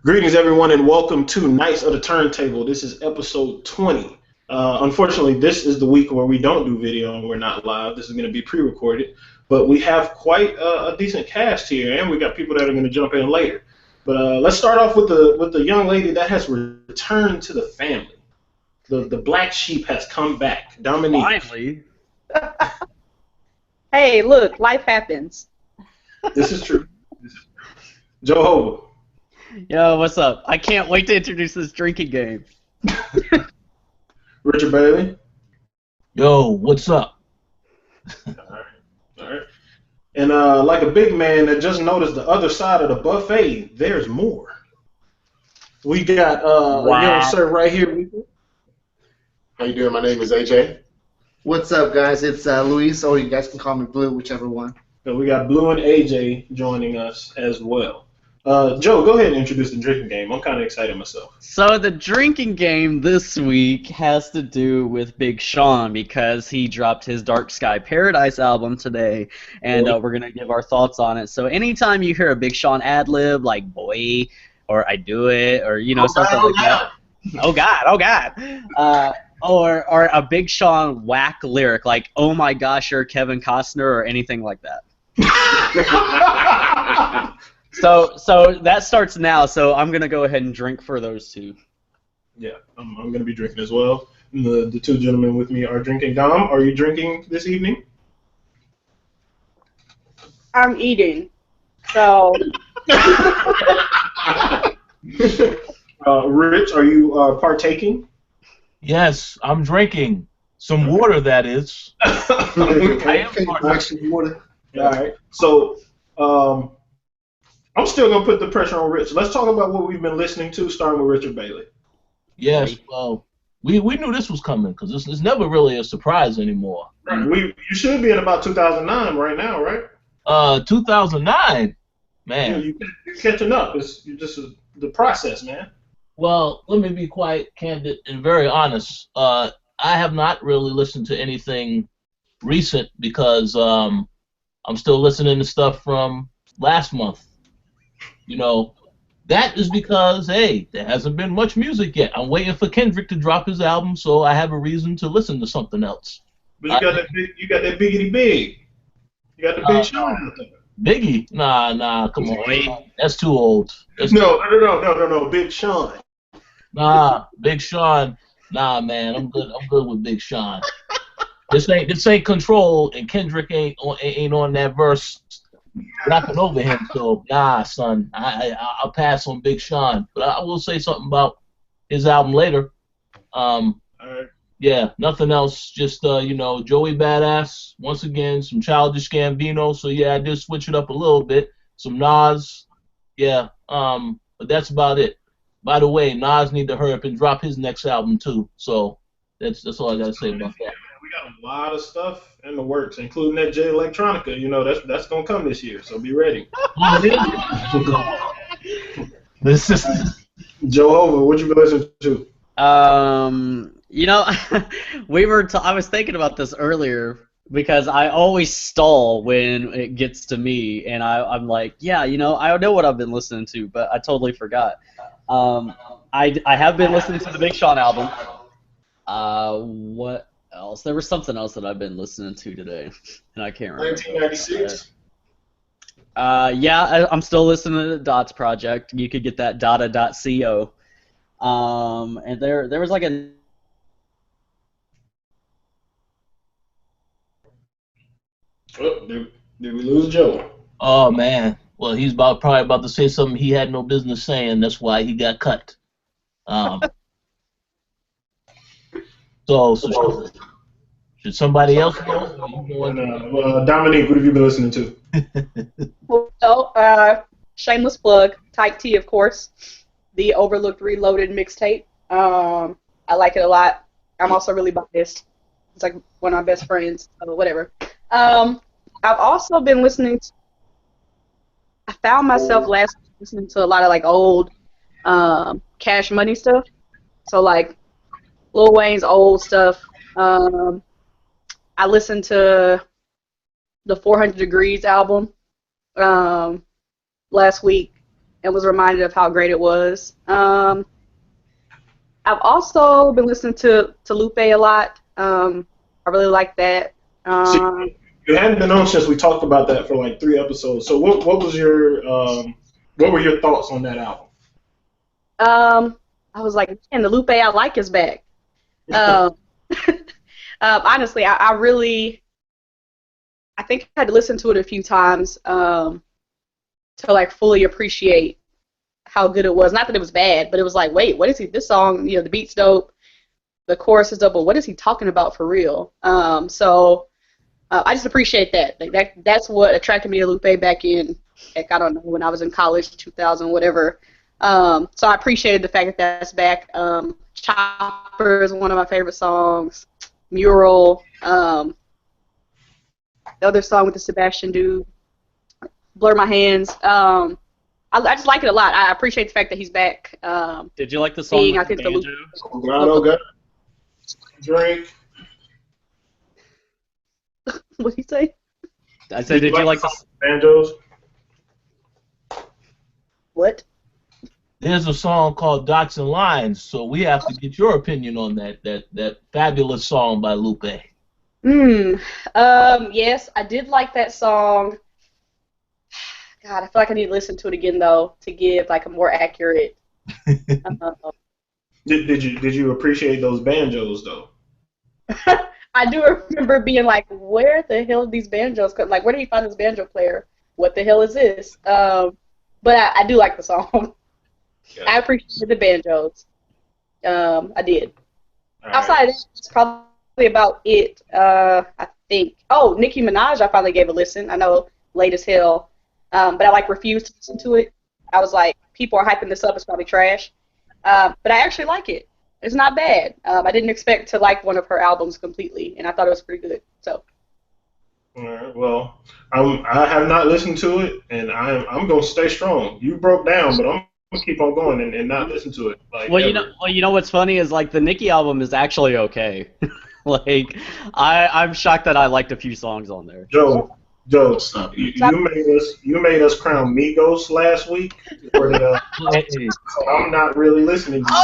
Greetings, everyone, and welcome to Knights of the Turntable. This is episode 20. Unfortunately, this is the week where we don't do video and we're not live. This is going to be pre-recorded, but we have quite a decent cast here, and we got people that are going to jump in later. But let's start off with the young lady that has returned to the family. The black sheep has come back. Dominique. Finally. Hey, look, life happens. This is true. Jehovah. Yo, what's up? I can't wait to introduce this drinking game. Richard Bailey. Yo, what's up? All right. And like a big man that just noticed the other side of the buffet, there's more. We got a young sir right here. How you doing? My name is AJ. What's up, guys? It's Luis, or you guys can call me Blue, whichever one. So we got Blue and AJ joining us as well. Joe, go ahead and introduce the drinking game. I'm kind of excited myself. So the drinking game this week has to do with Big Sean because he dropped his Dark Sky Paradise album today, and we're going to give our thoughts on it. So anytime you hear a Big Sean ad-lib like "boy" or "I do it" or something like that. Oh God. Or a Big Sean whack lyric like "Oh my gosh, you're Kevin Costner" or anything like that. So that starts now. So I'm gonna go ahead and drink for those two. Yeah, I'm gonna be drinking as well. And the two gentlemen with me are drinking. Dom, are you drinking this evening? I'm eating. So. Rich, are you partaking? Yes, I'm drinking some water. That is. Okay. Water. All right. So, I'm still gonna put the pressure on Rich. Let's talk about what we've been listening to, starting with Richard Bailey. Yes. Well, we knew this was coming because it's never really a surprise anymore. Right. You should be in about 2009 right now, right? 2009, man. You're catching up. It's just the process, man. Well, let me be quite candid and very honest. I have not really listened to anything recent because I'm still listening to stuff from last month. That is because, hey, there hasn't been much music yet. I'm waiting for Kendrick to drop his album, so I have a reason to listen to something else. But you got that biggity big. You got the Big Sean out there. Biggie? Nah, come on. That's too old. No, Big Sean. Nah, Big Sean. Nah, man, I'm good with Big Sean. This ain't Control, and Kendrick ain't on that verse. Rapping over him, so nah, son, I'll pass on Big Sean, but I will say something about his album later. All right. Yeah, nothing else, just Joey Badass once again, some Childish Gambino. So yeah, I did switch it up a little bit. Some Nas, yeah, but that's about it. By the way, Nas need to hurry up and drop his next album too. So that's all I gotta say about that. We got a lot of stuff in the works, including that J Electronica. That's gonna come this year, so be ready. This is Jehovah, what you been listening to? I was thinking about this earlier because I always stall when it gets to me, and I'm like, yeah, I know what I've been listening to, but I totally forgot. I have been listening to the Big Sean album. What else? There was something else that I've been listening to today, and I can't remember. 1996. Yeah, I'm still listening to the Dots Project. You could get that data.co. And there was like a. Oh, did we lose Joe? Oh man. Well, he's probably about to say something he had no business saying. That's why he got cut. So should somebody else go? Dominique, what have you been listening to? Well, shameless plug, Type T, of course, the Overlooked Reloaded mixtape. I like it a lot. I'm also really biased. It's like one of my best friends, so whatever. I've also been listening to, I found myself last week listening to a lot of like old Cash Money stuff. So like Lil Wayne's old stuff. I listened to the 400 Degrees album last week. and was reminded of how great it was. I've also been listening to Lupe a lot. I really like that. See, you hadn't been on since we talked about that for like 3 episodes. So what was your what were your thoughts on that album? I was like, man, the Lupe I like is back. Honestly, I think I had to listen to it a few times to like fully appreciate how good it was. Not that it was bad, but it was like, wait, what is he? This song, the beat's dope, the chorus is dope, but what is he talking about for real? So I just appreciate that. Like that's what attracted me to Lupe back in, heck, I don't know, when I was in college, 2000, whatever. So I appreciated the fact that that's back. Chopper is one of my favorite songs. Mural. The other song with the Sebastian dude, Blur My Hands. I just like it a lot. I appreciate the fact that he's back. Did you like the song with the banjo? Drake. What did he say? I said, did you like the banjos? What? There's a song called Dots and Lines, so we have to get your opinion on that fabulous song by Lupe. Yes, I did like that song. God, I feel like I need to listen to it again though to give like a more accurate. Did you appreciate those banjos though? I do remember being like, where the hell are these banjos? Like, where did he find this banjo player? What the hell is this? But I do like the song. Yeah. I appreciate the banjos. I did. Outside of that, it's probably about it. I think. Oh, Nicki Minaj, I finally gave a listen. I know, late as hell, but I like refused to listen to it. I was like, people are hyping this up. It's probably trash. But I actually like it. It's not bad. I didn't expect to like one of her albums completely, and I thought it was pretty good. So. All right. Well, I have not listened to it, and I'm gonna stay strong. You broke down, but I'm gonna keep on going and not listen to it. Like, well, you know what's funny is like the Nicki album is actually okay. Like, I'm shocked that I liked a few songs on there. Joe, stop. You made us crown Migos last week. I'm not really listening to you.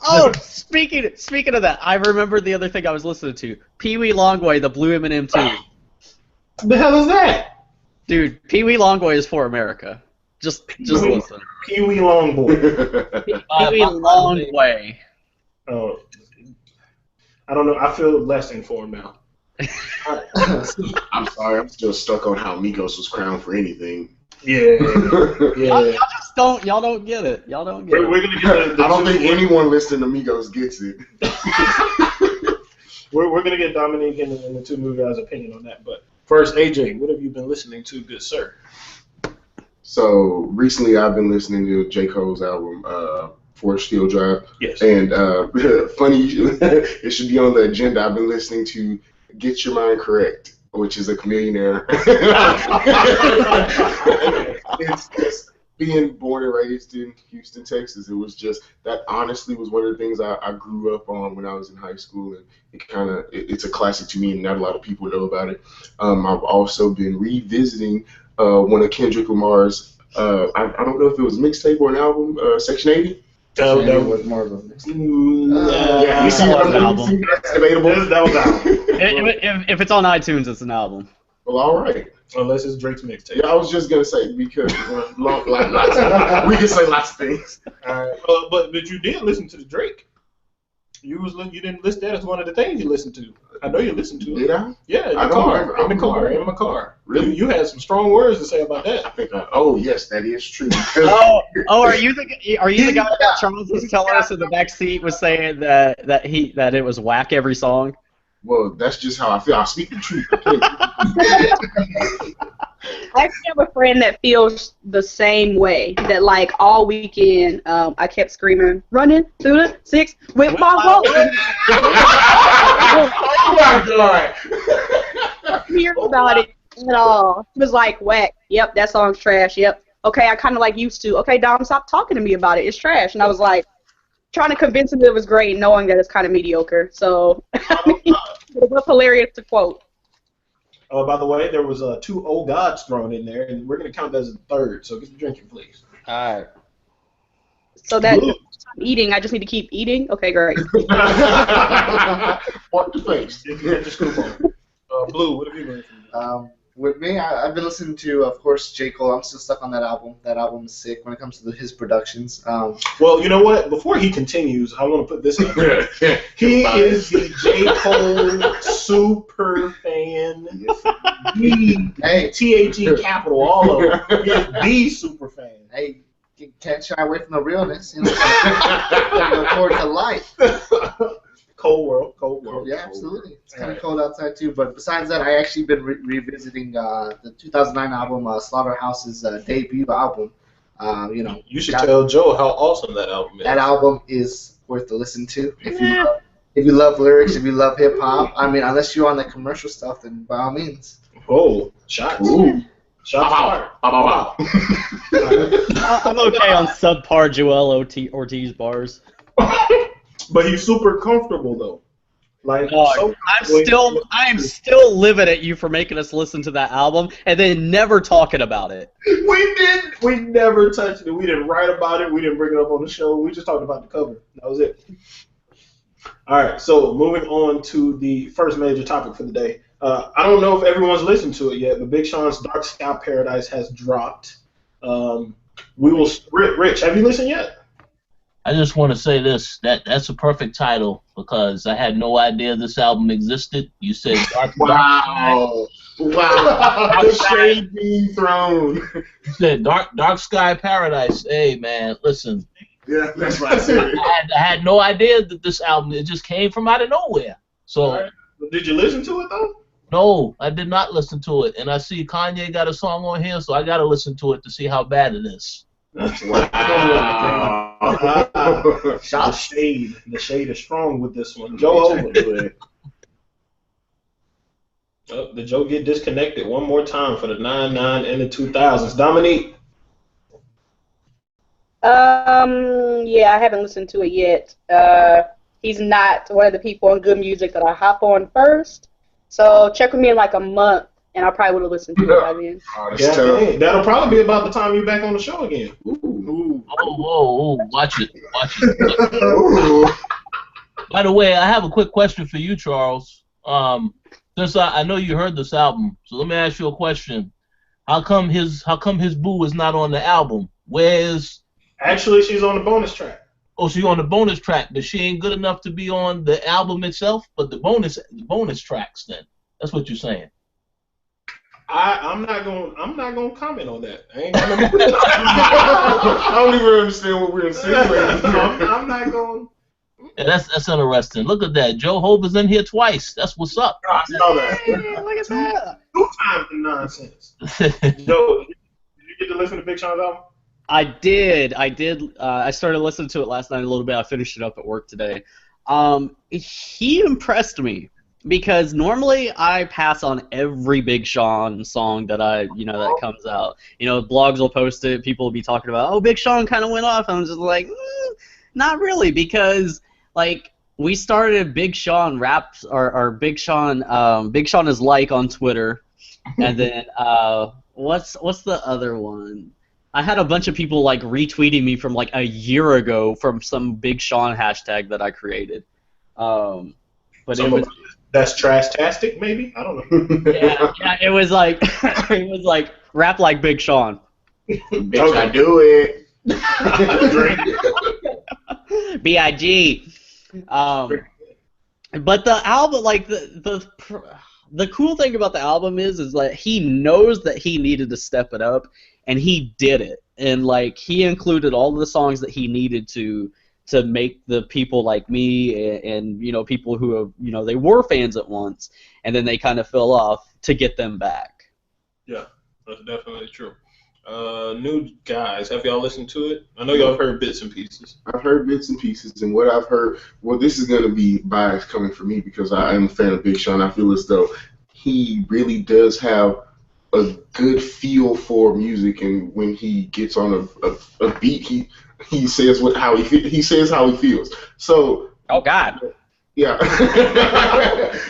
Oh! Speaking of that, I remembered the other thing I was listening to. Pee Wee Longway, the Blue M&M 2. What the hell is that? Dude, Pee Wee Longway is for America. Just listen. Pee Wee Longboy. Pee Wee Longway. Oh, I don't know. I feel less informed now. I'm sorry. I'm still stuck on how Migos was crowned for anything. Yeah. Y'all don't get it. Y'all don't get it. We're gonna get I don't think anyone listening to Migos gets it. we're gonna get Dominique and the two new guys' opinion on that. But first, AJ, what have you been listening to, good sir? So recently, I've been listening to J. Cole's album, Forest Steel Drive. Yes. And funny, it should be on the agenda. I've been listening to Get Your Mind Correct, which is a Chameleonaire. It's just being born and raised in Houston, Texas. It was just that honestly was one of the things I grew up on when I was in high school, and it's a classic to me, and not a lot of people know about it. I've also been revisiting one of Kendrick Lamar's. I don't know if it was a mixtape or an album, Section 80. That was more of a mixtape. Yeah, you see what I'm album. That's debatable. That was album. If it's on iTunes, it's an album. Well, all right. Unless it's Drake's mixtape. Yeah, I was just gonna say because we can say lots of things. All right. But you did listen to the Drake. You didn't list that as one of the things you listened to. I know you listened to it. Did I? Yeah, in I the don't car. remember. In my car. Really? You had some strong words to say about that. I think. Oh yes, that is true. Are you the guy that Charles was telling us in the back seat was saying that it was whack every song? Well, that's just how I feel. I speak the truth. I actually have a friend that feels the same way. That like all weekend, I kept screaming, "Running through the 6 with my walk." Oh my God! Hear about it at all? It was like whack. Yep, that song's trash. Yep. Okay, I kind of like used to. Okay, Dom, stop talking to me about it. It's trash. And I was like, trying to convince him that it was great, knowing that it's kind of mediocre. So I mean, it was hilarious to quote. Oh, by the way, there was 2 old gods thrown in there, and we're going to count that as a third, so get your drinking, please. All right. So that Blue. I'm eating, I just need to keep eating? Okay, great. What the face? If you get your scoop on. Blue, what have you been listening to? With me, I've been listening to, of course, J. Cole. I'm still stuck on that album. That album is sick when it comes to his productions. Well, you know what? Before he continues, I want to put this out there. He is the J. Cole super fan. Hey, THE capital, all of them. He is the super fan. hey, you can't shy away from the realness. You know, look forward to life. Cold world, cold world. Yeah, absolutely. It's kind of cold outside too. But besides that, I actually been revisiting the 2009 album, Slaughterhouse's debut album. You know, You should tell Joe how awesome that album is. that album is worth to listen to. If you love lyrics, if you love hip hop, I mean, unless you're on the commercial stuff, then by all means. Oh, shots. Ooh. Shots fired. I'm okay on subpar Joel Ortiz bars. But he's super comfortable though. Like Dog, I am still livid at you for making us listen to that album and then never talking about it. We never touched it. We didn't write about it. We didn't bring it up on the show. We just talked about the cover. That was it. All right. So moving on to the first major topic for the day. I don't know if everyone's listened to it yet, but Big Sean's Dark Sky Paradise has dropped. Rich, have you listened yet? I just want to say this, that's a perfect title because I had no idea this album existed. You said Dark Wow. The shade being thrown. You said Dark Sky Paradise. Hey man, listen. Yeah, that's what I said. I had no idea that this album, it just came from out of nowhere. So Right. Did you listen to it though? no, I did not listen to it. And I see Kanye got a song on here, so I gotta listen to it to see how bad it is. Wow. The shade is strong with this one. Joe over. Oh, did Joe get disconnected one more time for the 99 and the 2000s? Dominique. Yeah, I haven't listened to it yet. He's not one of the people on Good Music that I hop on first. So check with me in like a month, and I probably would have listened to it by then. Oh, that's Yeah, tough. hey, that'll probably be about the time you're back on the show again. Ooh. Oh, watch it. Ooh. By the way, I have a quick question for you, Charles. Since I know you heard this album, so let me ask you a question. How come his boo is not on the album? Where's Actually, she's on the bonus track. Oh, she's on the bonus track, but she ain't good enough to be on the album itself, but the bonus tracks then. That's what you're saying. I'm not gonna comment on that. I ain't gonna. I don't even understand what we're insinuating. I'm not going. Yeah, that's interesting. Look at that. Joe Hope is in here twice. That's what's up. I saw that. Look at that. 2 times the nonsense. Joe, did you get to listen to Big Sean's album? I did. I started listening to it last night a little bit. I finished it up at work today. He impressed me because normally I pass on every Big Sean song that that comes out. Blogs will post it. People will be talking about, oh, Big Sean kind of went off. I'm just like, not really, because we started Big Sean raps or Big Sean is like on Twitter, and then what's the other one? I had a bunch of people retweeting me from a year ago from some Big Sean hashtag that I created. But that's trash-tastic, maybe? I don't know. yeah, it was rap like Big Sean. Bitch, I do it. B.I.G. But the album, the cool thing about the album is that he knows that he needed to step it up, and he did it. And he included all the songs that he needed to make the people like me and people who have they were fans at once, and then they kind of fell off to get them back. Yeah, that's definitely true. New guys, have y'all listened to it? I know y'all have heard bits and pieces. I've heard bits and pieces, and what I've heard, well, this is going to be biased coming from me because I am a fan of Big Sean. I feel as though he really does have a good feel for music, and when he gets on a beat, he says how he says how he feels. So, oh God, yeah,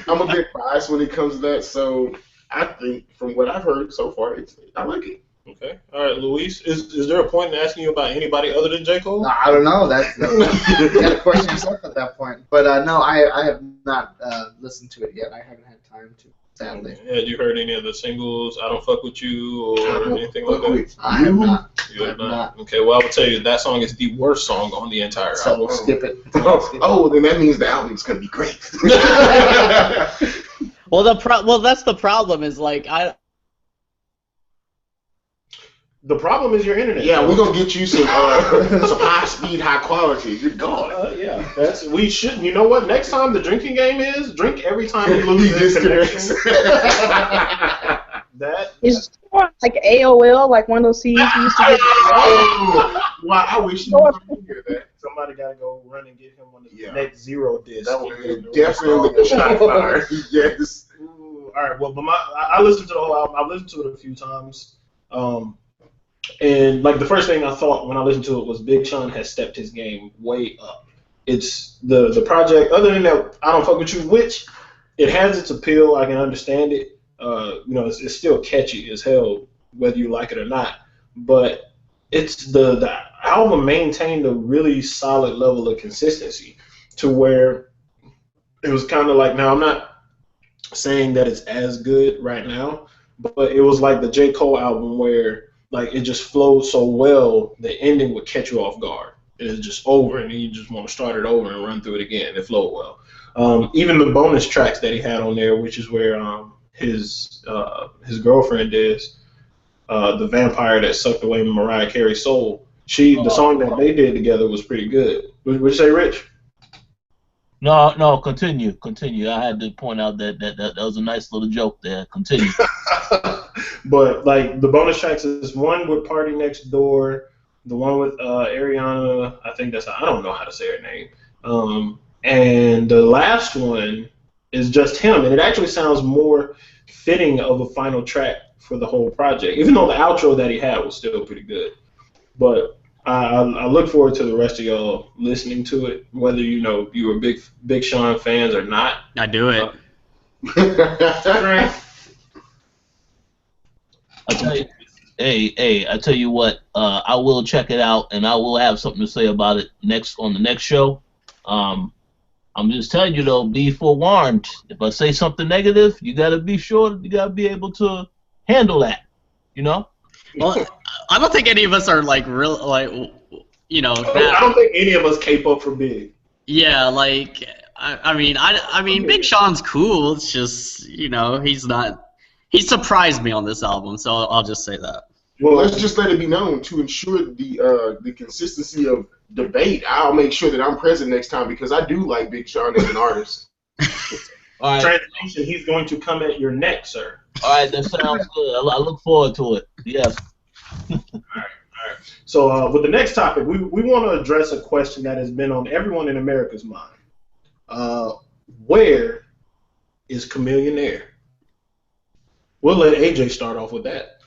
I'm a bit biased when it comes to that. So I think from what I've heard so far, I like it. Okay. All right, Luis. Is there a point in asking you about anybody other than J. Cole? I don't know. That's you got to question yourself at that point. But no, I have not listened to it yet. I haven't had time to, sadly. Had you heard any of the singles? I Don't Fuck With You or anything like that? I have not. You have not. Okay. Well, I will tell you that song is the worst song on the entire So album. we'll skip it. Oh, then that means the album's gonna be great. Well, that's the problem. Is like The problem is your internet. Yeah, we're gonna get you some high speed, high quality. You're gone. Yeah, we should. You know what? Next time the drinking game is drink every time you lose this connection. That It's like AOL, like one of those CDs you used to get. Wow, I wish you could hear that. somebody got to go run and get him one of the Yeah. Net Zero discs. That would be definitely a shot fired. Yes. Ooh, all right. Well, but I listened to the whole album. I've listened to it a few times. And like the first thing I thought when I listened to it was Big Sean has stepped his game way up. It's the project. Other than that, I Don't Fuck With You, which it has its appeal. I can understand it. It's still catchy as hell, whether you like it or not. But it's the album maintained a really solid level of consistency to where it was kind of like, now I'm not saying that it's as good right now, but it was like the J. Cole album where like it just flowed so well, the ending would catch you off guard. It's just over, and then you just want to start it over and run through it again. It flowed well. Even the bonus tracks that he had on there, which is where his girlfriend is, the vampire that sucked away Mariah Carey's soul. The song that they did together was pretty good. Would you say, Rich? No, continue. I had to point out that was a nice little joke there. Continue. But like the bonus tracks is one with Party Next Door, the one with Ariana, I think I don't know how to say her name. And the last one is just him, and it actually sounds more fitting of a final track for the whole project, even though the outro that he had was still pretty good. But I look forward to the rest of y'all listening to it, whether you were Big Sean fans or not. I do it. I tell you, I tell you what, I will check it out, and I will have something to say about it on the next show. I'm just telling you though, be forewarned. If I say something negative, you gotta be sure, you gotta be able to handle that. Well, I don't think any of us are like real, like I don't think any of us cape up for Big. Yeah, like I mean, Big Sean's cool. It's just he's not. He surprised me on this album, so I'll just say that. Well, let's just let it be known to ensure the consistency of debate. I'll make sure that I'm present next time because I do like Big Sean as an artist. All right. Translation: he's going to come at your neck, sir. All right, that sounds good. I look forward to it. Yes. All right. So with the next topic, we want to address a question that has been on everyone in America's mind. Where is Chameleon Air? We'll let AJ start off with that.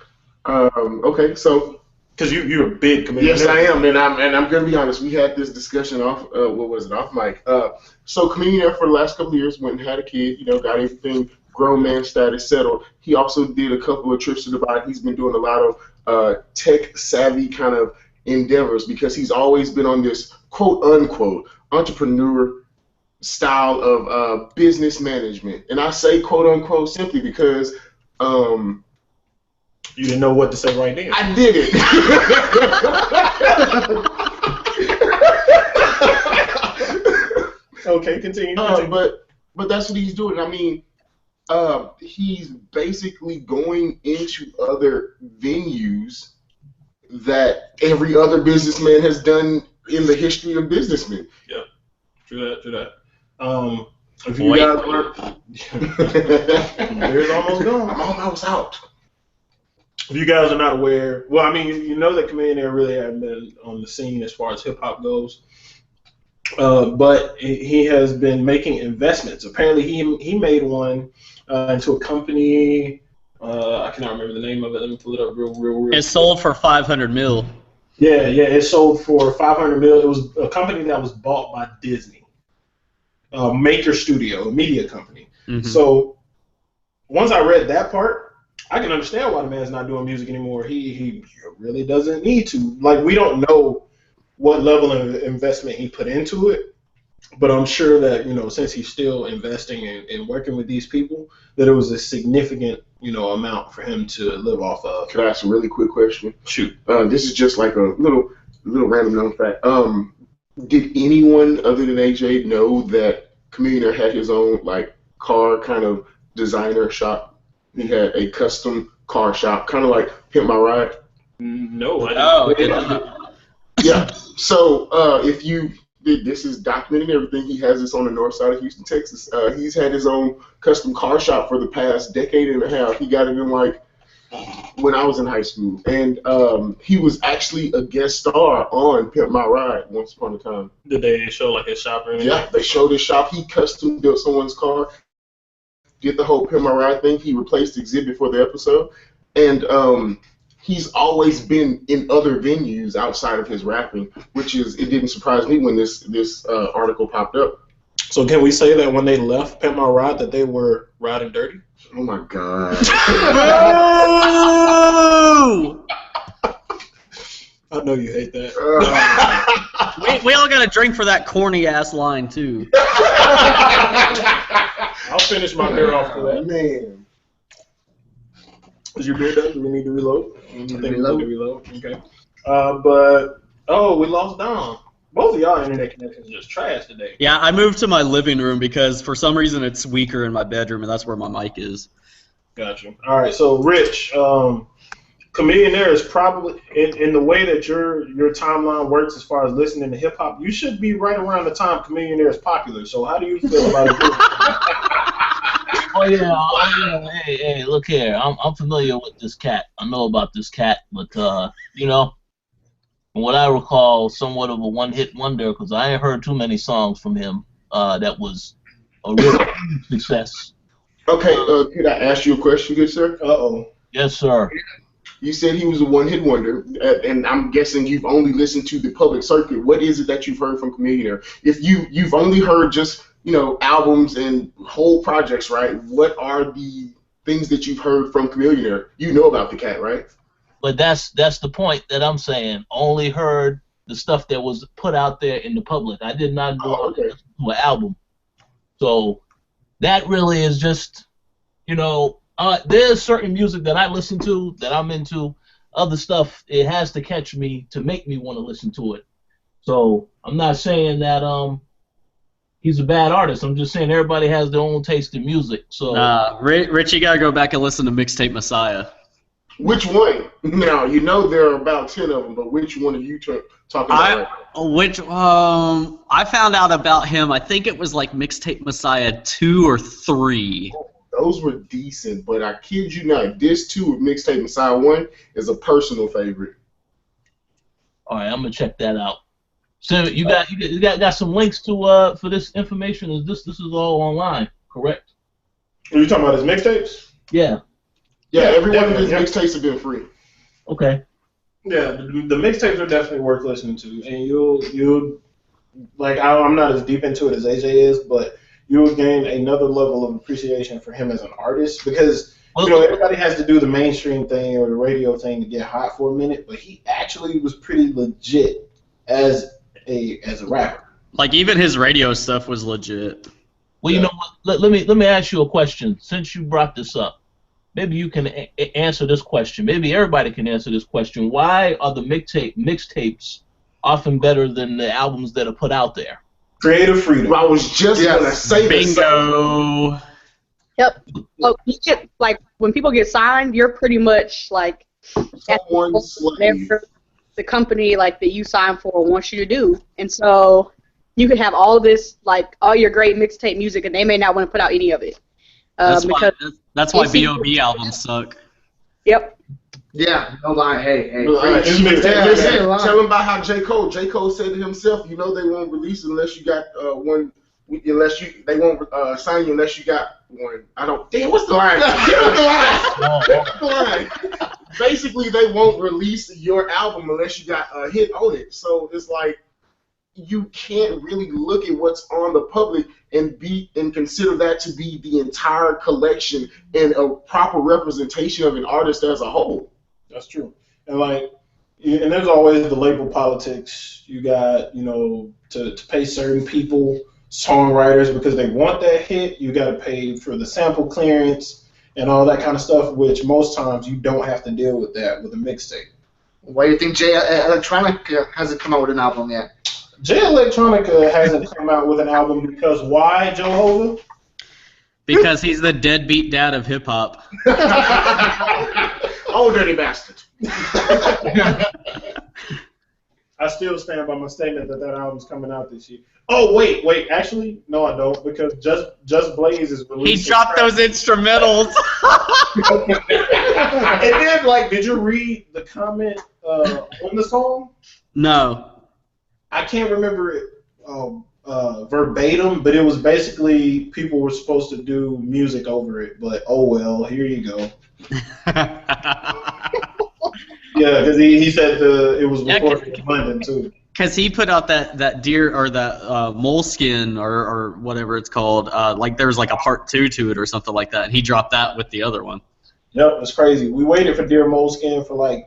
Okay, so because you're a big Chameleon yes, Air. I am, and I'm gonna be honest. We had this discussion off. Off mic. So Chameleon Air for the last couple of years went and had a kid. Got everything grown man status settled. He also did a couple of trips to Dubai. He's been doing a lot of tech savvy kind of endeavors because he's always been on this quote unquote entrepreneur style of business management. And I say quote unquote simply because you didn't know what to say right then. I did it. Okay, continue. But that's what he's doing. I mean, he's basically going into other venues that every other businessman has done in the history of businessmen. Yeah, true that. If you guys weren't, there's almost gone. I'm almost out. If you guys are not aware, well, I mean, you know that Chameleon Air really hasn't been on the scene as far as hip hop goes. But he has been making investments. Apparently, he made one into a company. I cannot remember the name of it. Let me pull it up real. It sold for $500 million. Yeah, it sold for $500 million. It was a company that was bought by Disney, Maker Studio, a media company. Mm-hmm. So once I read that part, I can understand why the man's not doing music anymore. He really doesn't need to. Like, we don't know what level of investment he put into it, but I'm sure that, since he's still investing and working with these people, that it was a significant, amount for him to live off of. Can I ask a really quick question? Shoot. This is just like a little random known fact. Did anyone other than AJ know that Chameleon had his own like car kind of designer shop? He had a custom car shop, kind of like Pimp My Ride. No, Oh, I did didn't. not. Yeah. So if you this is documenting everything. He has this on the north side of Houston, Texas. He's had his own custom car shop for the past decade and a half. He got it in like when I was in high school, and he was actually a guest star on Pimp My Ride once upon a time. Did they show like his shop or anything? Yeah, they showed his shop. He custom built someone's car, did the whole Pimp My Ride thing. He replaced the exhibit for the episode, and he's always been in other venues outside of his rapping, which is, it didn't surprise me when this article popped up. So can we say that when they left Pimp My Ride that they were riding dirty? Oh my God. I know you hate that. We all got to drink for that corny ass line too. I'll finish my beer off for that. Man. Is your beer done? Do we need to reload? I think we need Reload. to reload. Okay. But we lost Dom. Both of y'all internet connections are just trash today. Yeah, I moved to my living room because for some reason it's weaker in my bedroom, and that's where my mic is. Gotcha. All right. So Rich, Chameleonaire is probably in the way that your timeline works as far as listening to hip hop. You should be right around the time Chameleonaire is popular. So how do you feel about it? Oh yeah. Hey, look here. I'm familiar with this cat. I know about this cat, but from what I recall, somewhat of a one-hit wonder, because I ain't heard too many songs from him that was a real success. Okay, could I ask you a question, good sir? Uh-oh. Yes, sir. You said he was a one-hit wonder, and I'm guessing you've only listened to the public circuit. What is it that you've heard from Chameleonaire? If you've only heard just albums and whole projects, right? What are the things that you've heard from Chameleonaire? You know about the cat, right? But that's the point that I'm saying. Only heard the stuff that was put out there in the public. I did not go out and listen to an album. So that really is just, there's certain music that I listen to, that I'm into. Other stuff, it has to catch me to make me want to listen to it. So I'm not saying that he's a bad artist. I'm just saying everybody has their own taste in music. So Rich, you gotta go back and listen to Mixtape Messiah. Which one? Now, there are about 10 of them, but which one are you talking about? I found out about him, I think it was like Mixtape Messiah 2 or 3. Those were decent, but I kid you not, this 2 of Mixtape Messiah 1 is a personal favorite. all right, I'm gonna check that out. So you got some links to for this information. This is all online, correct? Are you talking about his mixtapes? Yeah. Yeah, every one of his definitely. mixtapes have been free. Okay. Yeah, the mixtapes are definitely worth listening to, and you'll like I'm not as deep into it as AJ is, but you'll gain another level of appreciation for him as an artist because everybody has to do the mainstream thing or the radio thing to get hot for a minute, but he actually was pretty legit as a rapper. Like even his radio stuff was legit. Well, you know what? Let me ask you a question. Since you brought this up, maybe you can answer this question. Maybe everybody can answer this question. Why are the mixtapes often better than the albums that are put out there? Creative freedom. I was just gonna say this. Bingo. Yep. So you get, like, when people get signed, you're pretty much like Someone's slave. whatever the company like that you signed for wants you to do, and so you could have all this like all your great mixtape music, and they may not want to put out any of it. That's why they see- B.O.B. albums suck. Yep. Yeah, no lie. Hey. His mixtape- Listen, tell him about how J. Cole said to himself, they won't release unless you got one, they won't sign you unless you got one. What's the line? What's the line? Basically, they won't release your album unless you got a hit on it. So it's like, you can't really look at what's on the public and consider that to be the entire collection and a proper representation of an artist as a whole. That's true. And like, and there's always the label politics. You got, to pay certain people, songwriters, because they want that hit. You got to pay for the sample clearance and all that kind of stuff, which most times you don't have to deal with that with a mixtape. Why do you think Jay Electronica hasn't come out with an album yet? Jay Electronica hasn't come out with an album because why, Jehovah? Because he's the deadbeat dad of hip hop. Oh, dirty bastard. I still stand by my statement that album's coming out this year. Oh, wait. Actually, no, I don't, because Just Blaze is releasing. He dropped those instrumentals. And then, did you read the comment on the song? No. I can't remember it verbatim, but it was basically people were supposed to do music over it, but oh well, here you go. Yeah, because he said it was recorded in London too. Because he put out that deer or that moleskin or whatever it's called. There was a part 2 to it or something like that, and he dropped that with the other one. Yep, it's crazy. We waited for Dear Moleskin for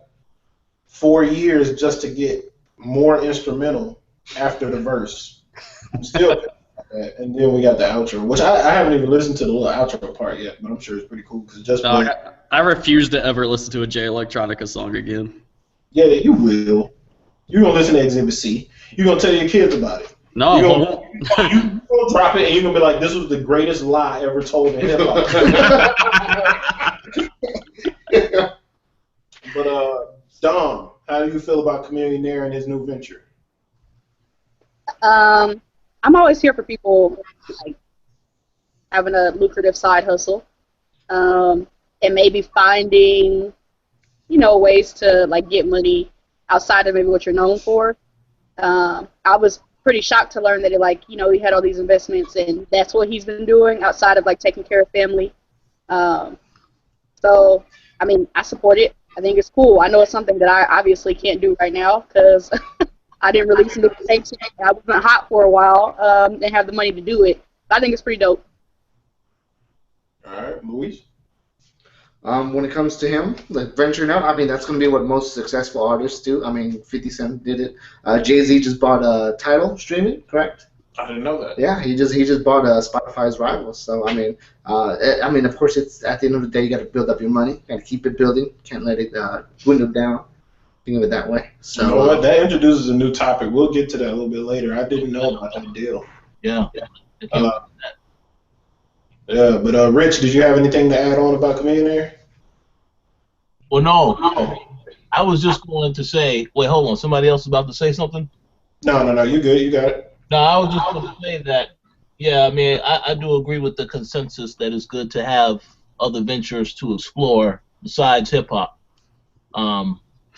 4 years just to get more instrumental after the verse. I'm still and then we got the outro, which I haven't even listened to the little outro part yet, but I'm sure it's pretty cool because just. I refuse to ever listen to a Jay Electronica song again. Yeah, you will. You're gonna listen to Exhibit C. You're gonna tell your kids about it. No. You're gonna drop it and you're gonna be like, "This was the greatest lie ever told in hip hop." But Dom, how do you feel about Chameleonaire and his new venture? I'm always here for people having a lucrative side hustle, and maybe finding, ways to get money outside of maybe what you're known for. I was pretty shocked to learn that he had all these investments and that's what he's been doing outside of taking care of family. So I support it. I think it's cool. I know it's something that I obviously can't do right now because I didn't release new tapes. I wasn't hot for a while and have the money to do it. But I think it's pretty dope. All right, Luis? When it comes to him, venturing out, that's going to be what most successful artists do. 50 Cent did it. Jay-Z just bought Tidal streaming, correct? I didn't know that. Yeah, he just bought Spotify's rival. So of course, it's at the end of the day, you got to build up your money, got to keep it building, can't let it dwindle down. Think of it that way. So you know what? That introduces a new topic. We'll get to that a little bit later. I didn't know about that deal. Yeah. But Rich, did you have anything to add on about Chameleonaire? Well, no. I was just going to say. Wait, hold on. Somebody else about to say something? No. You good? You got it. No, I was just going to say that. Yeah, I do agree with the consensus that it's good to have other ventures to explore besides hip hop.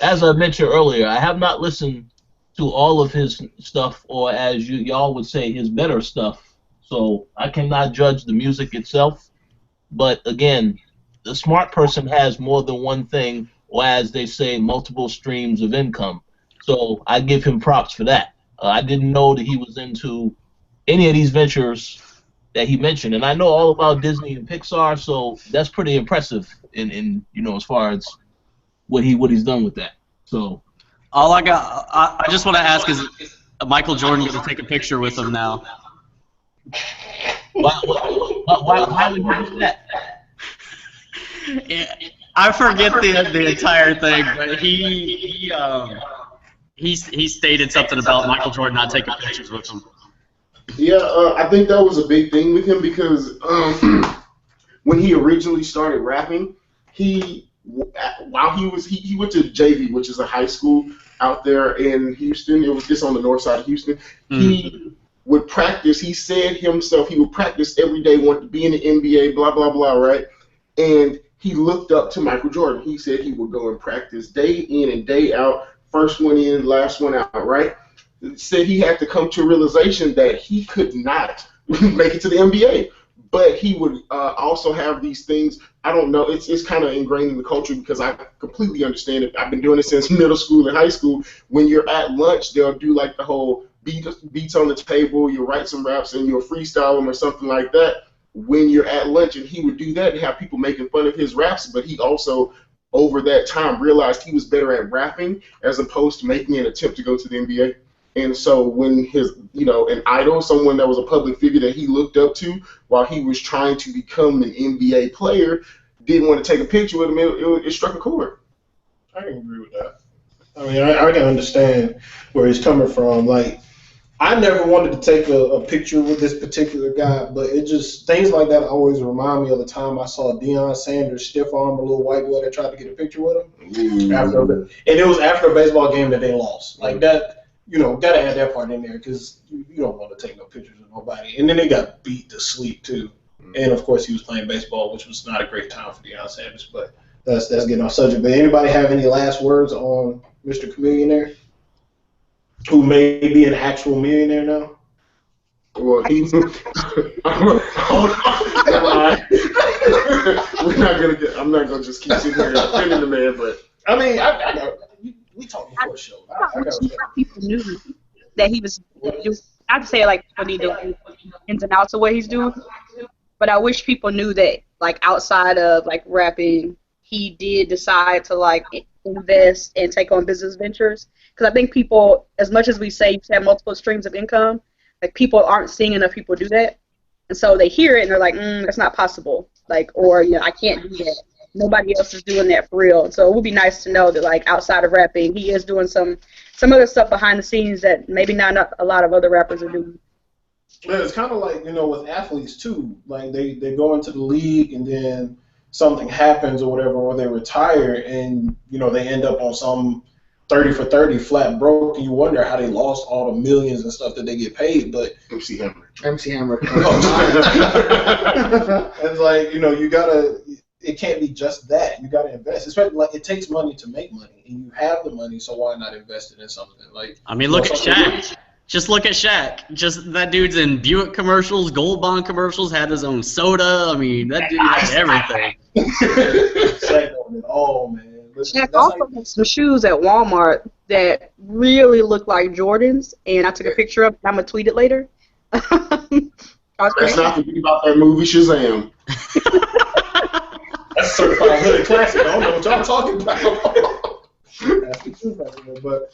As I mentioned earlier, I have not listened to all of his stuff, or as y'all would say, his better stuff. So I cannot judge the music itself. But again, the smart person has more than one thing, or as they say, multiple streams of income. So I give him props for that. I didn't know that he was into any of these ventures that he mentioned, and I know all about Disney and Pixar, so that's pretty impressive in as far as what he's done with that. So all I just want to ask is Michael Jordan going to take a picture with him now? Why would you do that? Yeah, I forget the entire thing, but he stated something about Michael Jordan not taking pictures with him. Yeah, I think that was a big thing with him because when he originally started rapping, he went to JV, which is a high school out there in Houston. It was just on the north side of Houston. He would practice. He said himself he would practice every day, wanted to be in the NBA, blah blah blah, right? And he looked up to Michael Jordan. He said he would go and practice day in and day out, first one in, last one out, right? Said he had to come to a realization that he could not make it to the NBA. But he would also have these things. I don't know. It's kind of ingrained in the culture because I completely understand it. I've been doing it since middle school and high school. When you're at lunch, they'll do like the whole beats on the table, you'll write some raps and you'll freestyle them or something like that when you're at lunch, and he would do that and have people making fun of his raps, but he also, over that time, realized he was better at rapping as opposed to making an attempt to go to the NBA. And so when his, an idol, someone that was a public figure that he looked up to while he was trying to become an NBA player, didn't want to take a picture with him, it struck a chord. I can agree with that. I mean, I can understand where he's coming from. Like, I never wanted to take a picture with this particular guy, but it just, things like that always remind me of the time I saw Deion Sanders stiff arm a little white boy that tried to get a picture with him. And it was after a baseball game that they lost. Like that, gotta add that part in there because you don't want to take no pictures with nobody. And then they got beat to sleep too. And of course he was playing baseball, which was not a great time for Deion Sanders, but that's getting off subject. But anybody have any last words on Mr. Chameleonaire, who may be an actual millionaire now? Well, he's. I'm not gonna just keep sitting here defending the man, but I mean, we talked before the show. I got people knew that he was. I'd say like people need to know ins and outs of what he's doing, but I wish people knew that like outside of like rapping, he did decide to like invest and take on business ventures. Because I think people, as much as we say you should have multiple streams of income, like people aren't seeing enough people do that, and so they hear it and they're like, that's not possible. Like, or I can't do that. Nobody else is doing that for real. And so it would be nice to know that like outside of rapping, he is doing some other stuff behind the scenes that maybe not a lot of other rappers are doing. Yeah, it's kind of like with athletes too. Like they go into the league and then something happens or whatever, or they retire and they end up on some 30 for 30 flat broke, and you wonder how they lost all the millions and stuff that they get paid. But MC Hammer. It's like you gotta. It can't be just that. You gotta invest. Especially like it takes money to make money, and you have the money, so why not invest it in something? Like I mean, look at Shaq. Just look at Shaq. Just that dude's in Buick commercials, Gold Bond commercials, had his own soda. I mean, that dude has everything. Shaq on it all, man. Shaq also had some shoes at Walmart that really looked like Jordans, and I took a picture of it. I'm going to tweet it later. Let's not forget about that movie Shazam. That's certified hood classic. I don't know what y'all talking about. That's the truth right there. But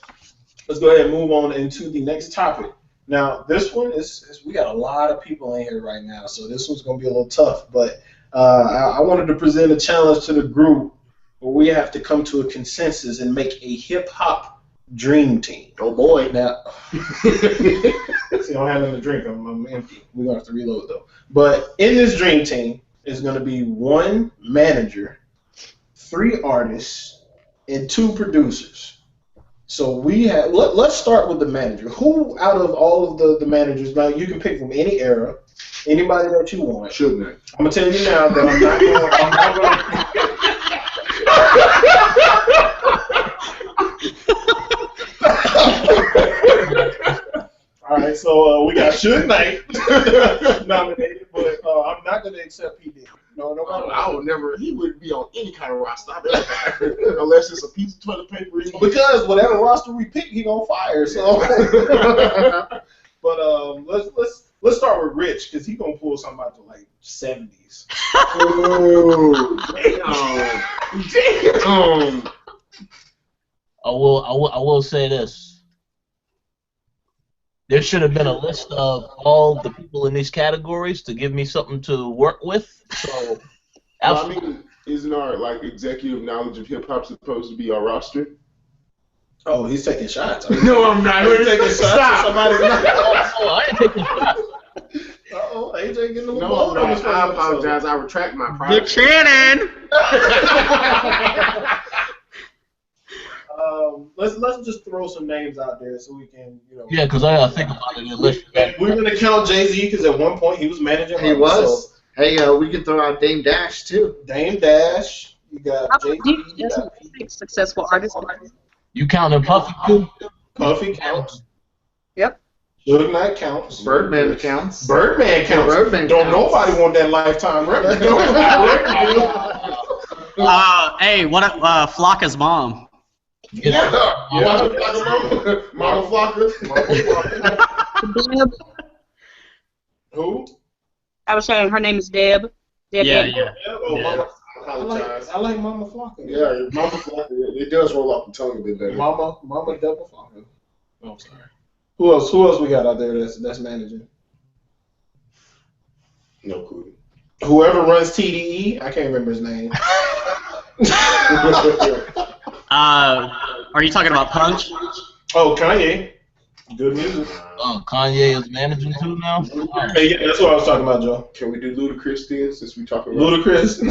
let's go ahead and move on into the next topic. Now, this one is we got a lot of people in here right now, so this one's going to be a little tough. But I wanted to present a challenge to the group where we have to come to a consensus and make a hip-hop dream team. Oh, boy. Now, see, I don't have nothing to drink. I'm empty. We're going to have to reload, though. But in this dream team is going to be one manager, 3 artists, and 2 producers. So we have. Let's start with the manager. Who out of all of the managers? Now you can pick from any era, anybody that you want. Shouldn't I? I'm gonna tell you now that I'm not going. All right, so we got Suge Knight nominated, but I'm not going to accept P. Diddy. No, I would never. He wouldn't be on any kind of roster unless it's a piece of toilet paper. Because whatever roster we pick, he gonna fire. So, but let's start with Rich because he gonna pull something out to like 70s. Oh, damn. I will say this. There should have been a list of all the people in these categories to give me something to work with. So, well, I mean, isn't our like executive knowledge of hip hop supposed to be our roster? Oh, he's taking shots. No, I'm not. He's taking shots. Stop. I ain't taking shots. Uh-oh, AJ getting a little No, bold on this one. I apologize. I retract my pride. Buchanan! Let's just throw some names out there so we can, Yeah, because I gotta think about it. Unless we're gonna count Jay-Z because at one point he was managing. He was. So. Hey, we can throw out Dame Dash too. Dame Dash. You got Jay-Z. Successful artist. You counting Puffy too? Puffy counts. Yep. Suge Knight counts. Birdman counts. Birdman counts. Don't nobody want that lifetime record. Hey, what? Flocka's mom. Yeah. Mama Flocka. Deb. Who? I was saying her name is Deb. Deb. Yeah, Deb. yeah. Oh, Yeah. Mama. I apologize. I like Mama Flocka. Yeah, Mama Flocka. It does roll off the tongue a bit better. Mama Double Flocka. Oh, I'm sorry. Who else we got out there that's managing? No clue. Whoever runs TDE, I can't remember his name. Are you talking about Punch? Oh, Kanye. Good music. Oh, Kanye is managing too now? Hey, yeah, that's what I was talking about, Joe. Can we do Ludacris then, since we talking about Ludacris.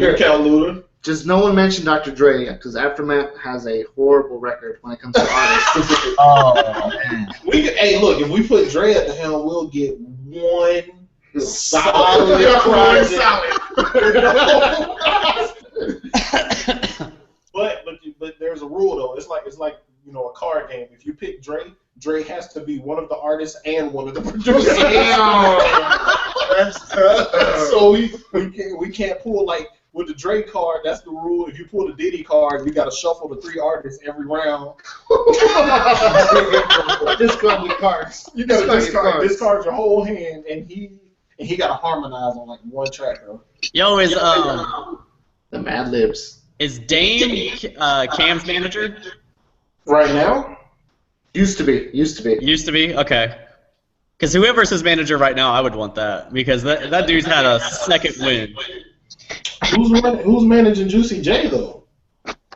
You count Luda. Just no one mentioned Dr. Dre because Aftermath has a horrible record when it comes to artists. Oh, man. Hey, look, if we put Dre at the helm, we'll get one solid project. But there's a rule though. It's like a card game. If you pick Dre has to be one of the artists and one of the producers. That's tough. So we can't pull like with the Dre card. That's the rule. If you pull the Diddy card, you got to shuffle the 3 artists every round. Discard the cards. You got to discard your whole hand, and he got to harmonize on like one track though. Yo, The Mad Libs. is Dame Cam's manager? Right now, Used to be. Used to be? Okay. Because whoever's his manager right now, I would want that. Because that dude's had a second win. who's managing Juicy J though?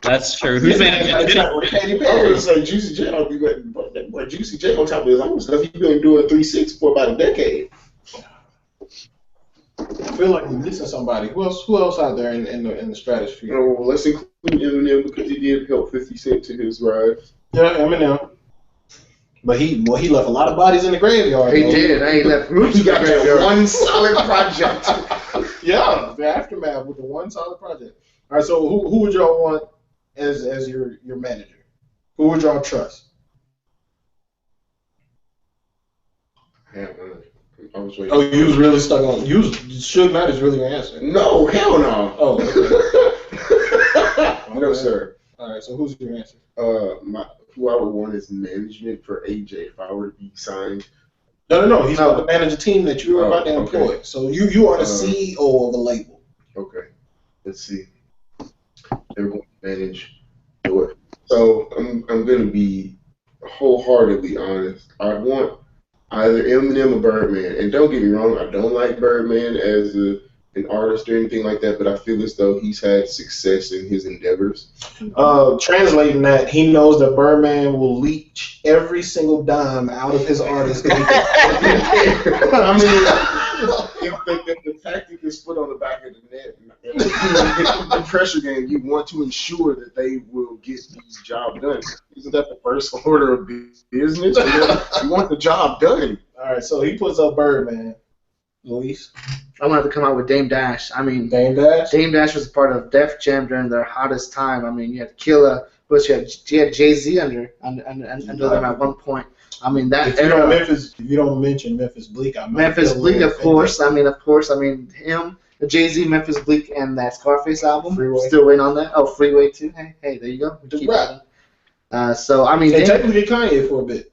That's true. Who's managing Diddy? With Katy I was Perry. gonna say Juicy J. I'll be but Juicy J on top of his own stuff. He's been doing 3-6 for about a decade. I feel like we're missing somebody. Who else out there in the stratosphere? Well, let's include Eminem because he did help 50 Cent to his rise. Yeah, Eminem. But he left a lot of bodies in the graveyard. He though. did. He left roots. He got that one solid project. Yeah, the Aftermath with the one solid project. All right, so who would y'all want as your manager? Who would y'all trust? I was waiting. Oh, you was really stuck on. Suge Knight is really your answer. No, hell no. Oh, okay. No, sir. All right, so who's your answer? Who I would want is management for AJ if I were to be signed. No. He's about to manage a team that you are about to employ. Okay. So you are the CEO of a label. Okay, let's see. They're going to manage. So I'm going to be wholeheartedly honest. I want either Eminem or Birdman. And don't get me wrong, I don't like Birdman as an artist or anything like that, but I feel as though he's had success in his endeavors. Translating that, he knows that Birdman will leech every single dime out of his artist. I mean, if the tactic is put on the back of the net, the pressure game, you want to ensure that they will get the job done. Isn't that the first order of business? You want the job done. All right, so he puts up Birdman. Luis? I'm going to have to come out with Dame Dash. I mean, Dame Dash? Dame Dash was a part of Def Jam during their hottest time. I mean, you had Killa, but you had Jay-Z under them at one point. I mean, that era. If you don't mention Memphis Bleak, I might Memphis feel a Bleak, little of course. I mean, him, the Jay-Z, Memphis Bleak, and that Scarface album. Freeway. Still waiting on that. Oh, Freeway too. Hey, there you go. We Just keep rap. that. So I mean, They technically Kanye for a bit.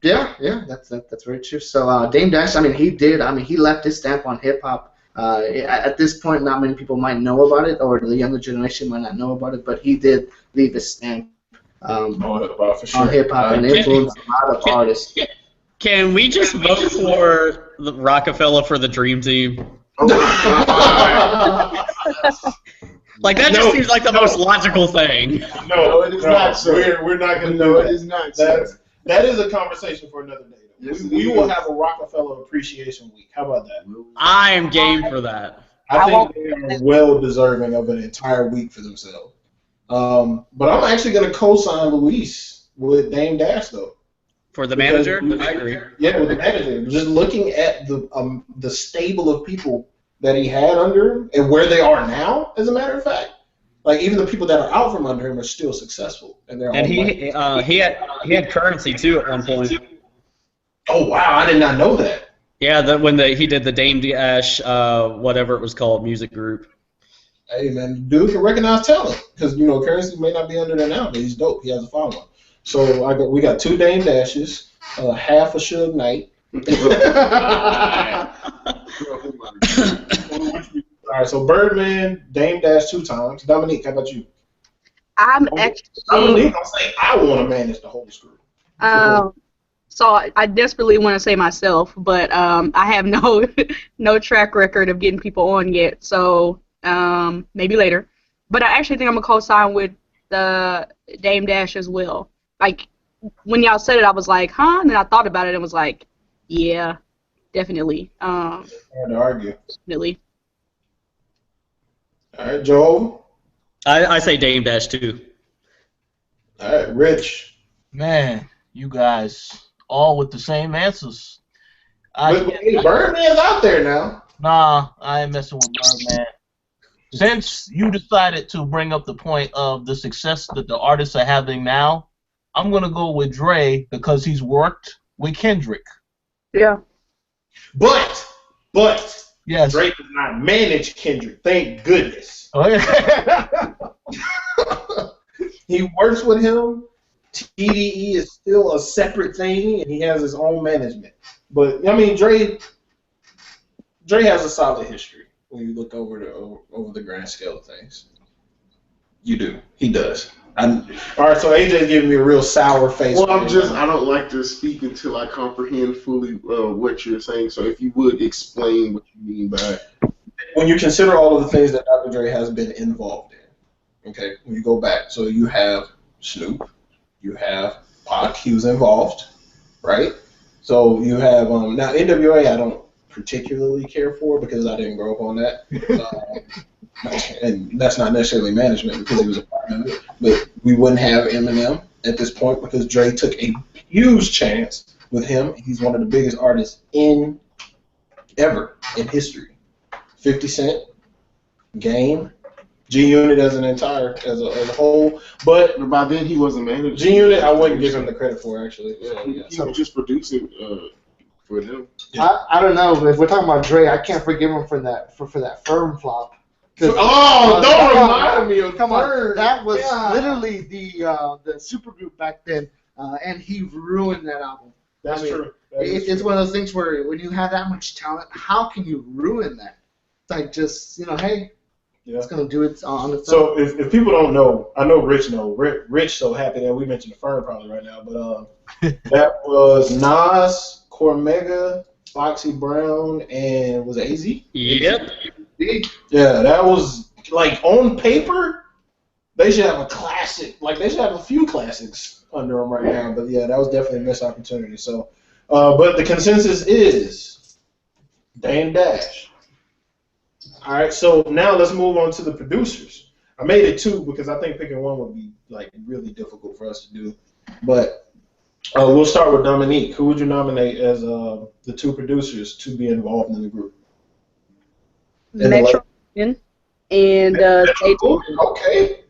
yeah, that's very true. So Dame Dash, I mean, he left his stamp on hip hop. At this point, not many people might know about it, or the younger generation might not know about it, but he did leave his stamp For sure. on hip hop and influenced a lot of artists. Can we just vote for the Rockefeller for the Dream Team? Like, that just seems like the most logical thing. No, it is not, sir. We're not going to No, do it that. is not, sir. That is a conversation for another day. Yes, we it will is. have a Rockefeller Appreciation Week. How about that? I am game for that. I think they are well deserving of an entire week for themselves. But I'm actually going to co-sign Luis with Dame Dash, though. For the manager? I agree. Yeah, with the manager. Just looking at the stable of people that he had under him and where they are now, as a matter of fact. Like, even the people that are out from under him are still successful. And he had currency, too, at one point. Oh, wow, I did not know that. Yeah, when he did the Dame Dash, whatever it was called, music group. Hey man, dude can recognize talent because you know Currency may not be under there now, but he's dope. He has a following. So we got 2 Dame Dashes, half a Suge Knight. All right, so Birdman, Dame Dash 2 times. Dominique, how about you? I'm actually. Dominique, I'm saying I want to manage the whole screw. So I desperately want to say myself, but I have no track record of getting people on yet. So maybe later. But I actually think I'm gonna co-sign with the Dame Dash as well. Like when y'all said it, I was like, huh? And then I thought about it and was like, yeah, definitely. Hard to argue. Definitely. All right, Joel. I say Dame Dash too. All right, Rich. Man, you guys all with the same answers. But hey, Birdman's out there now. Nah, I ain't messing with Birdman. Since you decided to bring up the point of the success that the artists are having now, I'm gonna go with Dre because he's worked with Kendrick. Yeah. But Yes. Drake does not manage Kendrick. Thank goodness. Oh, yeah. He works with him. TDE is still a separate thing, and he has his own management. But I mean, Dre has a solid history when you look over the grand scale of things. You do. He does. All right, so AJ's giving me a real sour face. Well, I don't like to speak until I comprehend fully what you're saying. So if you would explain what you mean by when you consider all of the things that Dr. Dre has been involved in, okay, when you go back, so you have Snoop, you have Pac, he was involved, right? So you have, now NWA I don't particularly care for because I didn't grow up on that. And that's not necessarily management because he was a part of it. But we wouldn't have Eminem at this point because Dre took a huge chance with him. He's one of the biggest artists ever in history. 50 Cent, Game, G-Unit as as a whole. But by then he wasn't managing. G-Unit I wouldn't give him the credit for actually. He was just producing for them. I don't know. If we're talking about Dre, I can't forgive him for that Firm flop. Oh, don't remind me of Come on, Firm. that was God. literally the supergroup back then, and he ruined that album. That's true. It's one of those things where when you have that much talent, how can you ruin that? It's like just hey, it's gonna do it on its own. So if people don't know, I know Rich know. Rich so happy that we mentioned the Firm probably right now, but that was Nas, Cormega, Foxy Brown, and was it AZ? Yep. Yeah, that was like on paper. They should have a classic. Like they should have a few classics under them right now. But yeah, that was definitely a missed opportunity. So, but the consensus is Dame Dash. All right, so now let's move on to the producers. I made it 2 because I think picking one would be like really difficult for us to do. But we'll start with Dominique. Who would you nominate as the 2 producers to be involved in the group? Metro and Zaytoven. Okay.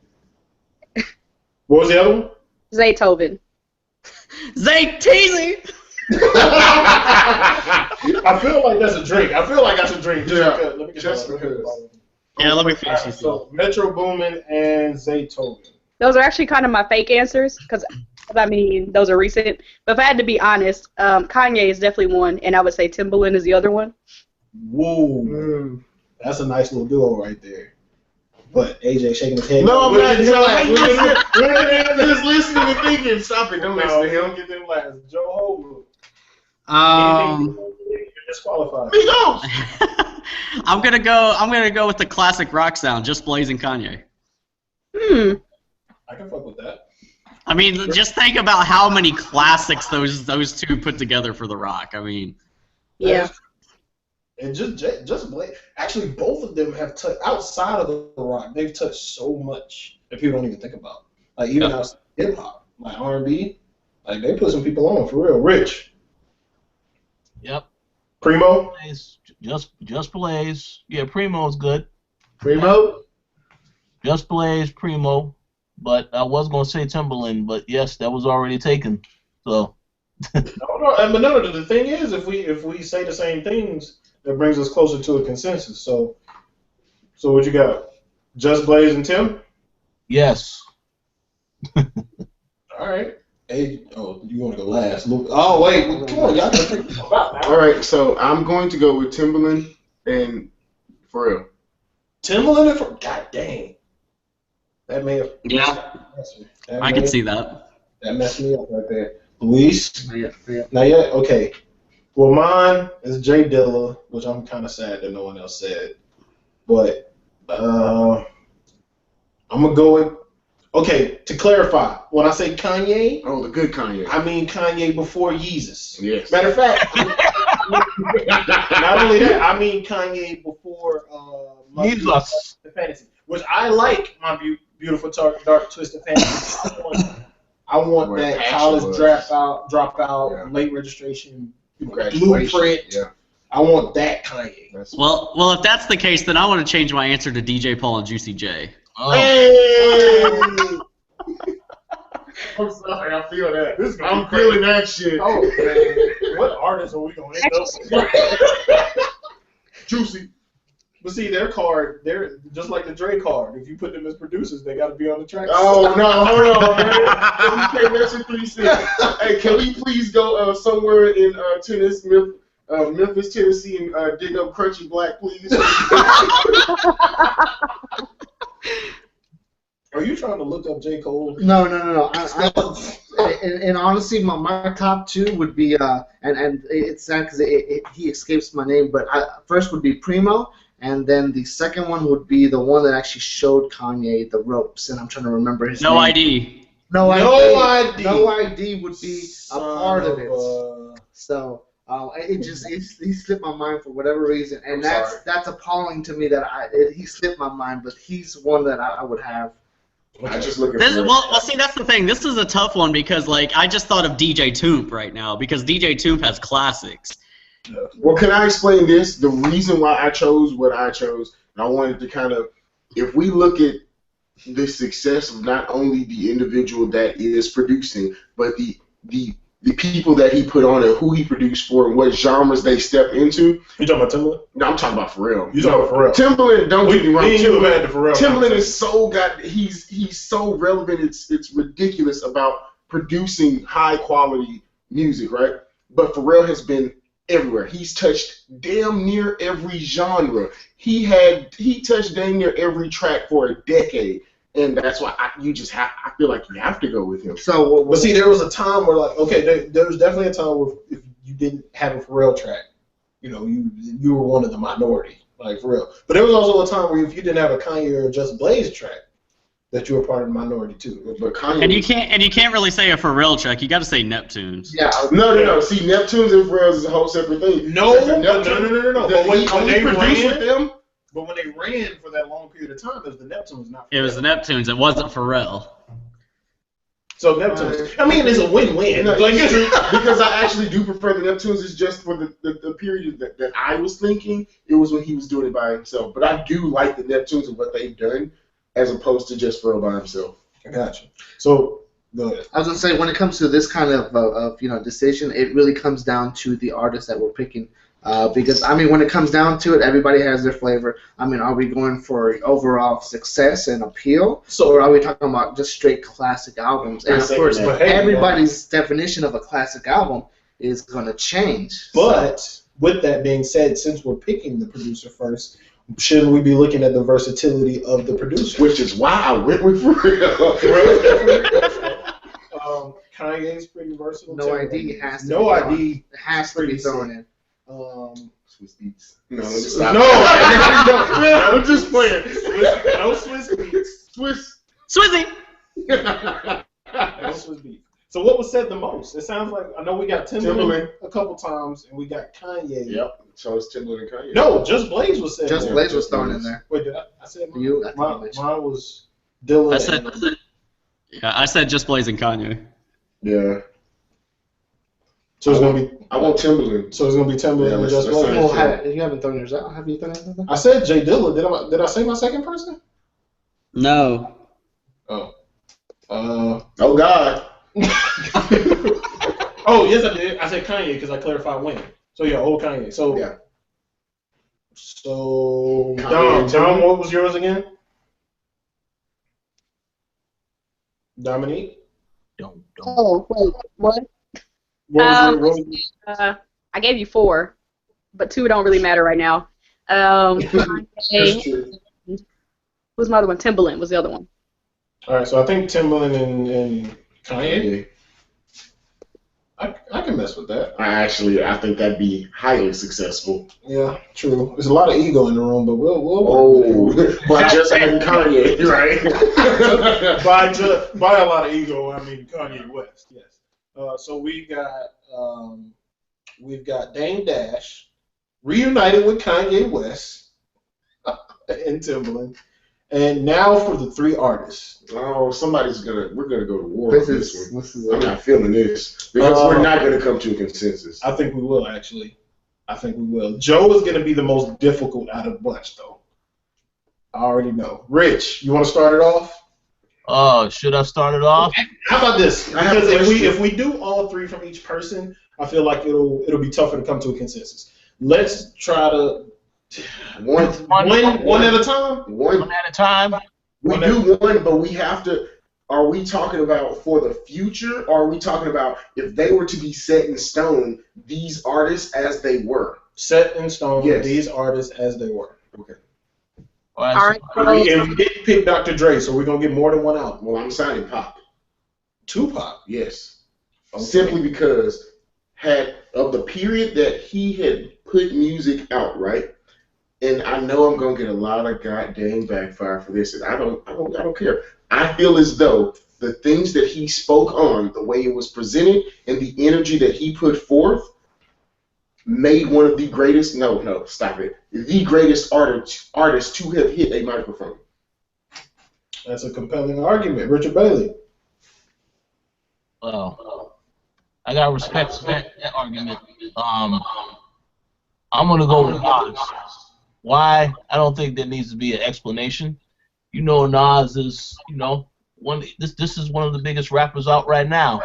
What was the other one? Zaytoven. Zay teasing. I feel like that's a drink. Let me get Just because. Yeah, let me finish this. So Metro Boomin and Zaytoven. Those are actually kind of my fake answers because I mean those are recent. But if I had to be honest, Kanye is definitely one, and I would say Timbaland is the other one. Whoa. That's a nice little duo right there. But AJ shaking his head. No, I'm not. We're Just listening and thinking. Stop it. Don't listen to him. Get them last. Joe Hogan. You're disqualified. He goes. I'm gonna go with the classic rock sound, Just Blazing Kanye. I can fuck with that. I mean, just think about how many classics those 2 put together for the rock. I mean, Yeah. And just Blake. Actually, both of them have touched outside of the rock. They've touched so much that people don't even think about. Like even outside hip hop, like R&B, like they put some people on for real. Rich. Yep. Primo. Just Blaze. Yeah, Primo's good. Primo. Just Blaze, Primo. But I was gonna say Timbaland, but yes, that was already taken. So. No, the thing is, if we say the same things, that brings us closer to a consensus. So what you got? Just Blaze and Tim. Yes. All right. Hey, you want to go last? Oh wait, come on, y'all gotta think about that. All right, so I'm going to go with Timberland and Pharrell. Timberland and God dang. That may have. Yeah, That I can see that. That messed me up right there. Luis? Yeah. Not yet? Okay. Well, mine is Jay Dilla, which I'm kind of sad that no one else said. But I'm going to go with. Okay, to clarify, when I say Kanye, Oh, the good Kanye. I mean Kanye before Yeezus. Yes. Matter of fact, not only that, I mean Kanye before Jesus. the Fantasy, which I like my beautiful dark twisted fantasy. I want Where that passion college was. dropout, Yeah. late registration, Graduation. blueprint. Yeah. I want that Kanye. Well, if that's the case, then I want to change my answer to DJ Paul and Juicy J. Oh. Hey! I'm sorry, I feel that. I'm feeling that shit. Oh man, what artists are we gonna end up with? Juicy. But see, their card, they're just like the Dre card. If you put them as producers, they got to be on the track. Oh no, hold on, man. We can't mention 3 Cents. Hey, can we please go somewhere in Memphis, Tennessee, and dig up Crunchy Black, please? Are you trying to look up J. Cole? No. And honestly, my top two would be and it's sad because he escapes my name, but first would be Primo, and then the second one would be the one that actually showed Kanye the ropes, and I'm trying to remember his name. No ID. No ID. No ID. No ID would be a part of it. So he slipped my mind for whatever reason, and that's appalling to me that he slipped my mind. But he's one that I would have. I just look at Well, see, that's the thing. This is a tough one because, like, I just thought of DJ Toomp right now because DJ Toomp has classics. Well, can I explain this? The reason why I chose what I chose, and I wanted to kind of, if we look at the success of not only the individual that is producing, but the people that he put on and who he produced for and what genres they step into. You talking about Timberland? No, I'm talking about Pharrell. You talking about Pharrell? Timberland, don't get me wrong. Timberland is is so he's so relevant. It's ridiculous about producing high quality music, right? But Pharrell has been everywhere. He's touched damn near every genre. He touched damn near every track for a decade. And that's why I feel like you have to go with him. So, but see, there was a time where, like, okay, there was definitely a time where if you didn't have a Pharrell track, you were one of the minority, like, for real. But there was also a time where if you didn't have a Kanye or Just Blaze track, that you were part of the minority too. But Kanye and you can't really say a Pharrell track. You got to say Neptunes. Yeah. No. See, Neptunes and Pharrell's is a whole separate thing. No. But when they produced with them. But when they ran for that long period of time, it was the Neptunes, not Pharrell. It was the Neptunes. It wasn't Pharrell. So Neptunes, I mean, it's a win-win. Because I actually do prefer the Neptunes. It's just for the period that I was thinking. It was when he was doing it by himself. But I do like the Neptunes and what they've done, as opposed to just Pharrell by himself. I got you. So go ahead. I was gonna say, when it comes to this kind of decision, it really comes down to the artist that we're picking. Because, I mean, when it comes down to it, everybody has their flavor. I mean, are we going for overall success and appeal, or are we talking about just straight classic albums? And, of course, everybody's definition of a classic album is going to change. But with that being said, since we're picking the producer first, shouldn't we be looking at the versatility of the producer? Which is why I went with Pharrell. Kanye's pretty versatile. No ID has to no ID has to be thrown in. Swiss Beats. No, I'm just playing. No Swiss Beats. Swizzy. No Swiss Beats. So what was said the most? It sounds like, I know we got Timberland a couple times, and we got Kanye. Yep. So it's Timberland and Kanye. No, Just Blaze was said. Just Blaze was thrown in there. Wait, did I say mine? You? Mine was Dylan. I said Just Blaze and Kanye. Yeah. So it's gonna be. I want Timberland. So it's gonna be Timberland and Just Blaze. Well, you haven't thrown yours out. Have you thrown anything? I said Jay Dilla. Did I say my second person? No. Oh. Oh God. Oh yes, I did. I said Kanye because I clarified when. So yeah, old Kanye. So yeah. So Kanye Dom, what was yours again? Dominique? Don't. Oh, wait, what? What was your I gave you 4, but 2 don't really matter right now. That's Kanye, true. who's my other one? Timbaland was the other one. All right, so I think Timbaland and Kanye. I can mess with that. I think that'd be highly successful. Yeah, true. There's a lot of ego in the room, but we'll work with it. But just adding Kanye, right? by a lot of ego, I mean Kanye West. Yes. So we've got Dame Dash reunited with Kanye West and Timbaland, and now for the 3 artists. Oh, we're gonna go to war This on is this one. I'm not feeling this because we're not gonna come to a consensus. I think we will actually. I think we will. Joe is gonna be the most difficult out of the bunch, though. I already know. Rich, you want to start it off? Should I start it off? How about this? I have a Because question. if we do all 3 from each person, I feel like it'll be tougher to come to a consensus. Let's try to One at a time. One at a time. We do one, but we have to. Are we talking about for the future? Or are we talking about if they were to be set in stone, these artists as they were? Set in stone. Yes. These artists as they were. Okay. All right. All right. And we didn't pick Dr. Dre, so we're gonna get more than one out. Well, I'm signing Pop. Tupac. Yes. Okay. Simply because of the period that he had put music out, right? And I know I'm gonna get a lot of goddamn backfire for this, and I don't care. I feel as though the things that he spoke on, the way it was presented, and the energy that he put forth, made one of the greatest. No, stop it. The greatest artist to have hit a microphone. That's a compelling argument. Richard Bailey. Well, I got respect for that argument. I'm gonna go with Nas. Why? I don't think there needs to be an explanation. You know, Nas is, this is one of the biggest rappers out right now.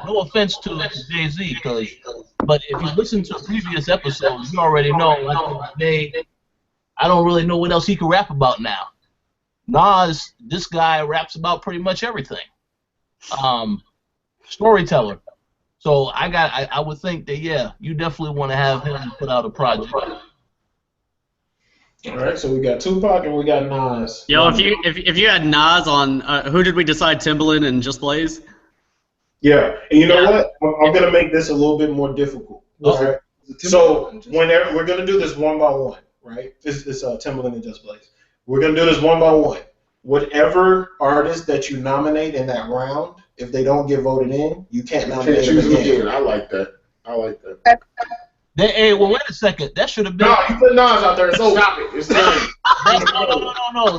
No offense to Jay-Z, but if you listen to previous episodes, you already know. I don't really know what else he can rap about now. Nas, this guy raps about pretty much everything. Storyteller. So I would think that you definitely want to have him put out a project. All right, so we got Tupac and we got Nas. Yo, if you had Nas on, who did we decide? Timbaland and Just Blaze? Yeah, and you know what? I'm gonna make this a little bit more difficult. Oh. Right? So whenever we're gonna do this one by one, right? It's Timbaland and Just Blaze. We're gonna do this one by one. Whatever artist that you nominate in that round, if they don't get voted in, you can't nominate Can't choose them them again. again. I like that. Hey, well, wait a second. That should have been. No, you put Nas out there. It's over. Stop it. It's time. No.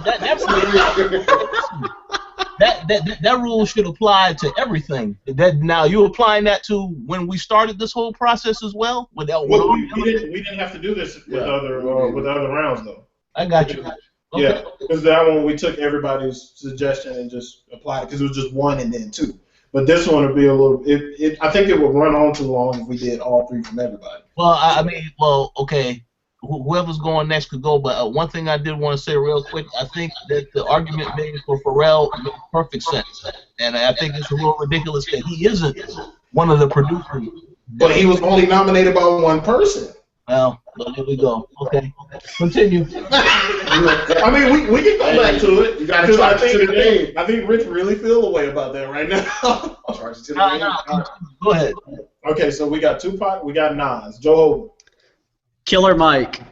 That rule should apply to everything. Now you applying that to when we started this whole process as well? We didn't have to do this with other rounds though. I got you. Okay. Yeah, because that one we took everybody's suggestion and just applied it because it was just 1 and then 2. But this one would be a little. I think it would run on too long if we did all 3 from everybody. Well, okay. Whoever's going next could go. But one thing I did want to say real quick, I think that the argument made for Pharrell made perfect sense, and I think it's a little ridiculous that he isn't one of the producers. But he was only nominated by one person. Well, there we go. Okay, continue. I mean, we can go back to it. You gotta Because charge it to the name. I think Rich really feel a way about that right now. Charge it to the name. Go ahead. Okay, so we got Tupac, we got Nas, Joe. Killer Mike.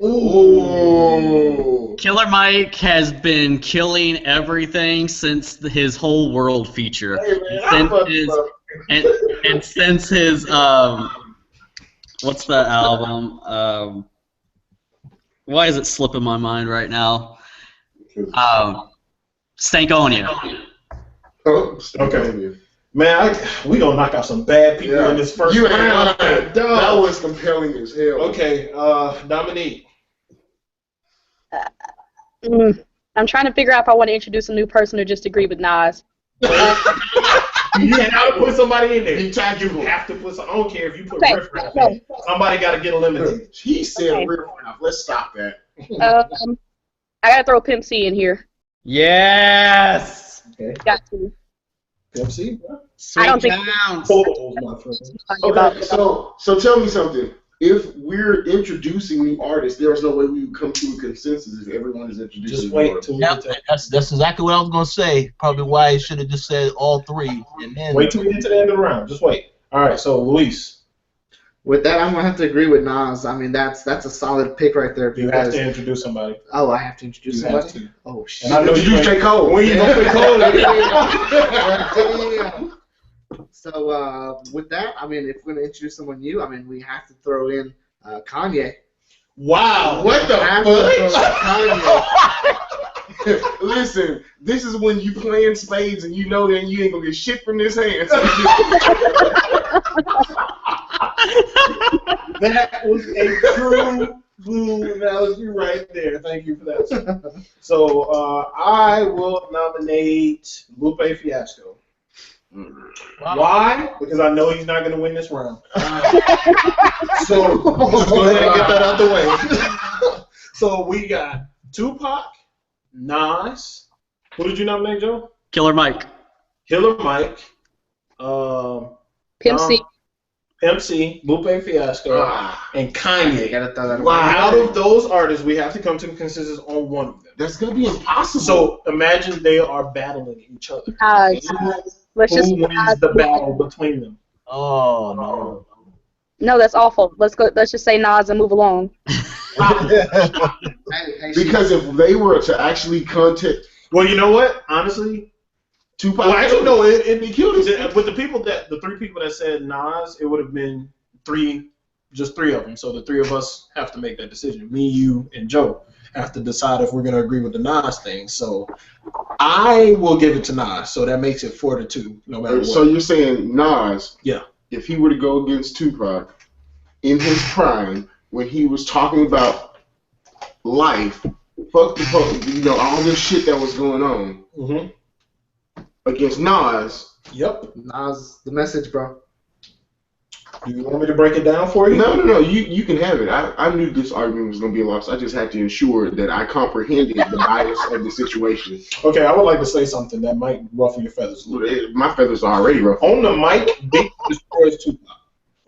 Ooh. Killer Mike has been killing everything since his whole world feature. Hey, man, And since his what's the album? Why is it slipping my mind right now? Stankonia. Okay. Man, we gonna knock out some bad people in this first round. That was compelling as hell. Okay, Dominique. I'm trying to figure out if I want to introduce a new person or just agree with Nas. You have to put somebody in there. He tagged you. You have to put. I don't care if you put Okay, Riff Raff in. Somebody got to get eliminated. He said Okay. Riff Raff. Let's stop that. I gotta throw Pimp C in here. Yes. Got to. Pepsi, bro. I don't think Total's my friend. Okay, so tell me something. If we're introducing new artists, there's no way we would come to a consensus if everyone is introducing Just new wait artists. till we Yep, get to that's exactly what I was gonna say. Probably why I should have just said all three, and then wait till we get to the end of the round. Just wait. All right, so Luis, With that, I'm gonna have to agree with Nas. I mean, that's a solid pick right there. you have Because to introduce somebody. I have to introduce You somebody. have to. Oh shit! And I know Introduce J. Cole. When you gonna put Cole in? Yeah. So with that, I mean, if we're gonna introduce someone new, I mean, we have to throw in Kanye. Wow. What the Have to throw in fuck? Kanye. Listen, this is when you playing spades and you know that you ain't gonna get shit from this hand. That was a true blue analogy right there. Thank you for that. So I will nominate Lupe Fiasco. Why? Because I know he's not going to win this round. So just go ahead and get that out the way. So we got Tupac, Nas. Who did you nominate, Joe? Killer Mike. Killer Mike. Pimp C. Pimp C, Lupe Fiasco, and Kanye. Gotta throw that Wow. Out of those artists, we have to come to a consensus on one of them. That's gonna be impossible. So imagine they are battling each other. Let's just. Who wins the battle between them? oh no. No, that's awful. Let's go. Let's just say Nas and move along. because if they were to actually contact Well, you know what? Honestly, Tupac, well, actually, no. It'd be cute. With the three people that said Nas, it would have been just three of them. So the three of us have to make that decision. Me, you, and Joe have to decide if we're going to agree with the Nas thing. So I will give it to Nas. So that makes it 4-2, no matter what. So you're saying Nas? Yeah. If he were to go against Tupac in his prime, when he was talking about life, fuck the all this shit that was going on, against Nas. Yep. Nas, the message, bro. Do you want me to break it down for you? No. You can have it. I knew this argument was going to be a loss. I just had to ensure that I comprehended the bias of the situation. Okay, I would like to say something that might ruffle your feathers. My feathers are already rough. On the mic, Big destroys Tupac.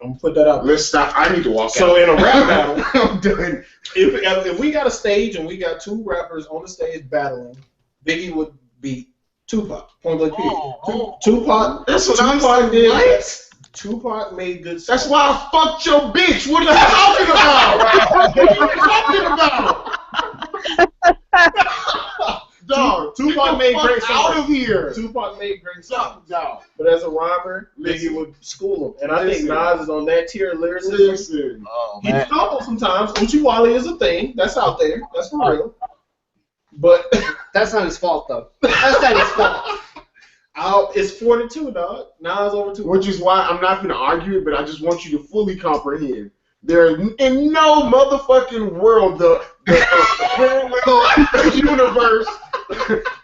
I'm going to put that out. Let's stop. I need to walk out. So in a rap battle, I'm done. if we got a stage and we got two rappers on the stage battling, Biggie would beat Tupac. Point blank period. Tupac. That's what Tupac I'm did. What? Tupac made good. That's why I fucked your bitch. What are you talking about? What are you talking about? Dog, Tupac made great songs. Out of here. Tupac made great songs. Dog. But as a rhymer, Biggie would school him. And I think Nas is on that tier of lyricism. Listen. Oh He man. stumbles sometimes. Uchi Wally is a thing. That's out there. That's for real. But That's not his fault, though. That's not his fault. it's 4-2, dog. Nas over 2. Which is why I'm not going to argue it, but I just want you to fully comprehend. There, in no motherfucking world, the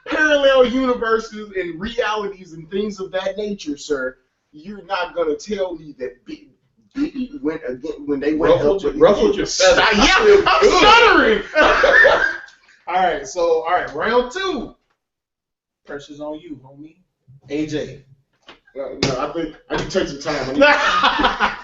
parallel universes and realities and things of that nature, sir. You're not going to tell me that Biggie went again when they went ruffled your feathers. Yeah, I'm stuttering. All right, round 2. Pressure's on you, homie. AJ. No, I can take some time.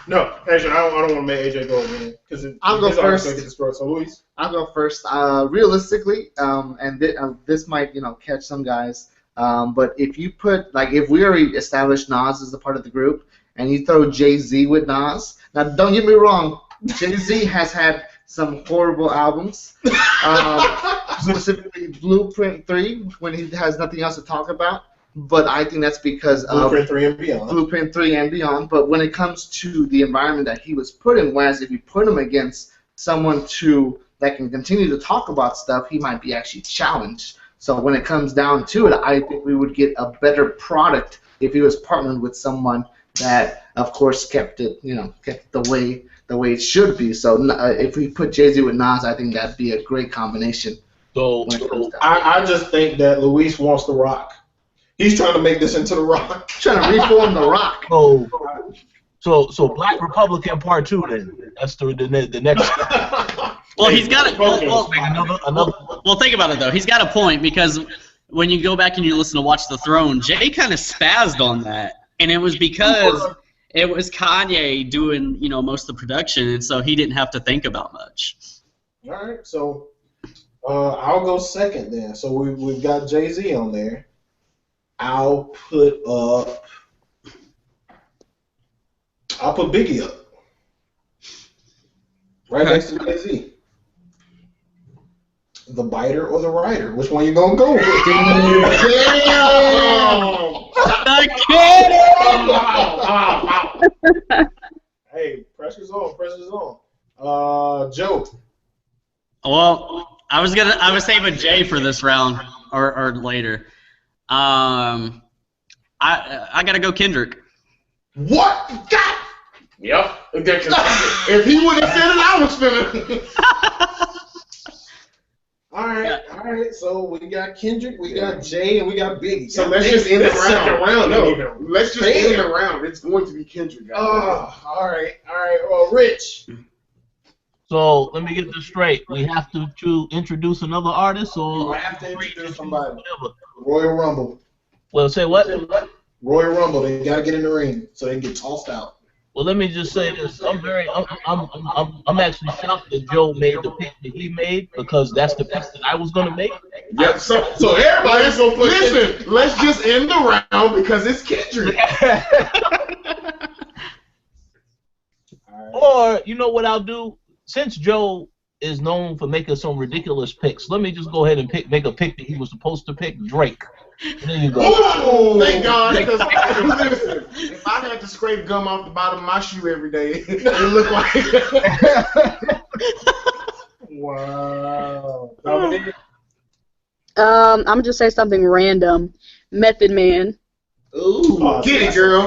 No, actually, I don't want to make AJ go again because I'll go first. Get destroyed. So, Luis. I'll go first. Realistically, and this might catch some guys. But if you put if we already established Nas as a part of the group, and you throw Jay-Z with Nas, now don't get me wrong, Jay-Z has had some horrible albums, specifically Blueprint 3 when he has nothing else to talk about. But I think that's because of Blueprint 3 and beyond. Blueprint 3 and beyond. But when it comes to the environment that he was put in, whereas if you put him against someone that can continue to talk about stuff, he might be actually challenged. So when it comes down to it, I think we would get a better product if he was partnered with someone that, of course, kept it the way it should be. So if we put Jay-Z with Nas, I think that'd be a great combination. So I just think that Luis wants The Rock. He's trying to make this into The Rock. Trying to reform The Rock. So Black Republican Part 2 then. That's the next. Well, he's got it. Well, another. well, think about it though. He's got a point because when you go back and you listen to Watch the Throne, Jay kind of spazzed on that, and it was because it was Kanye doing, most of the production, and so he didn't have to think about much. All right, so I'll go second then. So we've got Jay-Z on there. I'll put Biggie up. Right next to Jay-Z. The biter or the writer? Which one you gonna go with? Damn! Hey, pressure's on. Joe. Well, I was saving Jay for this round or later. I gotta go Kendrick. What? God! Yep. If he would have said it, I was finna. All right. So we got Kendrick, we got Jay, and we got Biggie. So let's just end the round. No, let's just end the round. It's going to be Kendrick. Oh, all right. Well, Rich. So let me get this straight. We have to introduce another artist, or We have to introduce somebody. whatever. Royal Rumble. Well, say what? Royal Rumble. They gotta get in the ring so they can get tossed out. Well, let me just say this. I'm actually shocked that Joe made the pick that he made, because that's the pick that I was gonna make. Yeah, so everybody's gonna put. Listen, let's just end the round because it's Kendrick. Or you know what I'll do? Since Joe is known for making some ridiculous picks, let me just go ahead and make a pick that he was supposed to pick, Drake. There you go. Oh, thank God. Because listen, if I had to scrape gum off the bottom of my shoe every day, it looked like. Wow. Dominic? I'm gonna just say something random. Method Man. Ooh, get it, girl.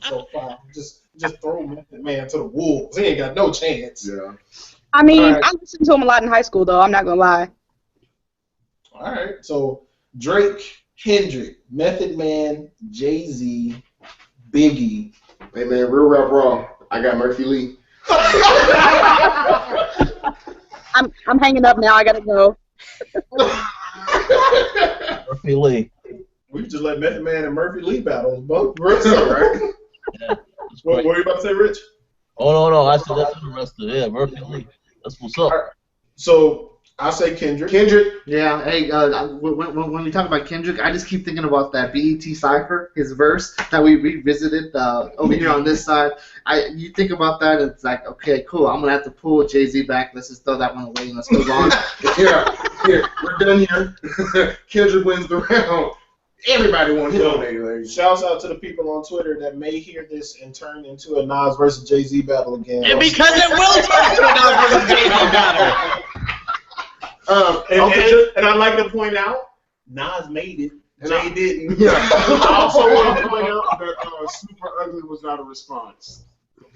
So far, just throw Method Man to the wolves. He ain't got no chance. Yeah. I mean, All right. I listened to him a lot in high school, though. I'm not gonna lie. All right. So Drake, Kendrick, Method Man, Jay-Z, Biggie. Hey man, real rap raw. I got Murphy Lee. I'm hanging up now. I gotta go. Murphy Lee. We just let Method Man and Murphy Lee battle. Both Right? Yeah, that's What great. were you about to say, Rich? Oh no, I said that's interesting. Yeah, Murphy Lee. That's what's up. So I say Kendrick. Yeah, hey, when we talk about Kendrick, I just keep thinking about that BET Cypher, his verse that we revisited over here on this side. You think about that, and it's like, okay, cool, I'm going to have to pull Jay-Z back. Let's just throw that one away and let's move on. Here, we're done here. Kendrick wins the round. Everybody wants him. Shouts out to the people on Twitter that may hear this and turn into a Nas versus Jay-Z battle again. And because it will turn into a Nas versus Jay-Z battle. And I'd like to point out, Nas made it. Jay didn't. Yeah. I also want to point out that Super Ugly was not a response.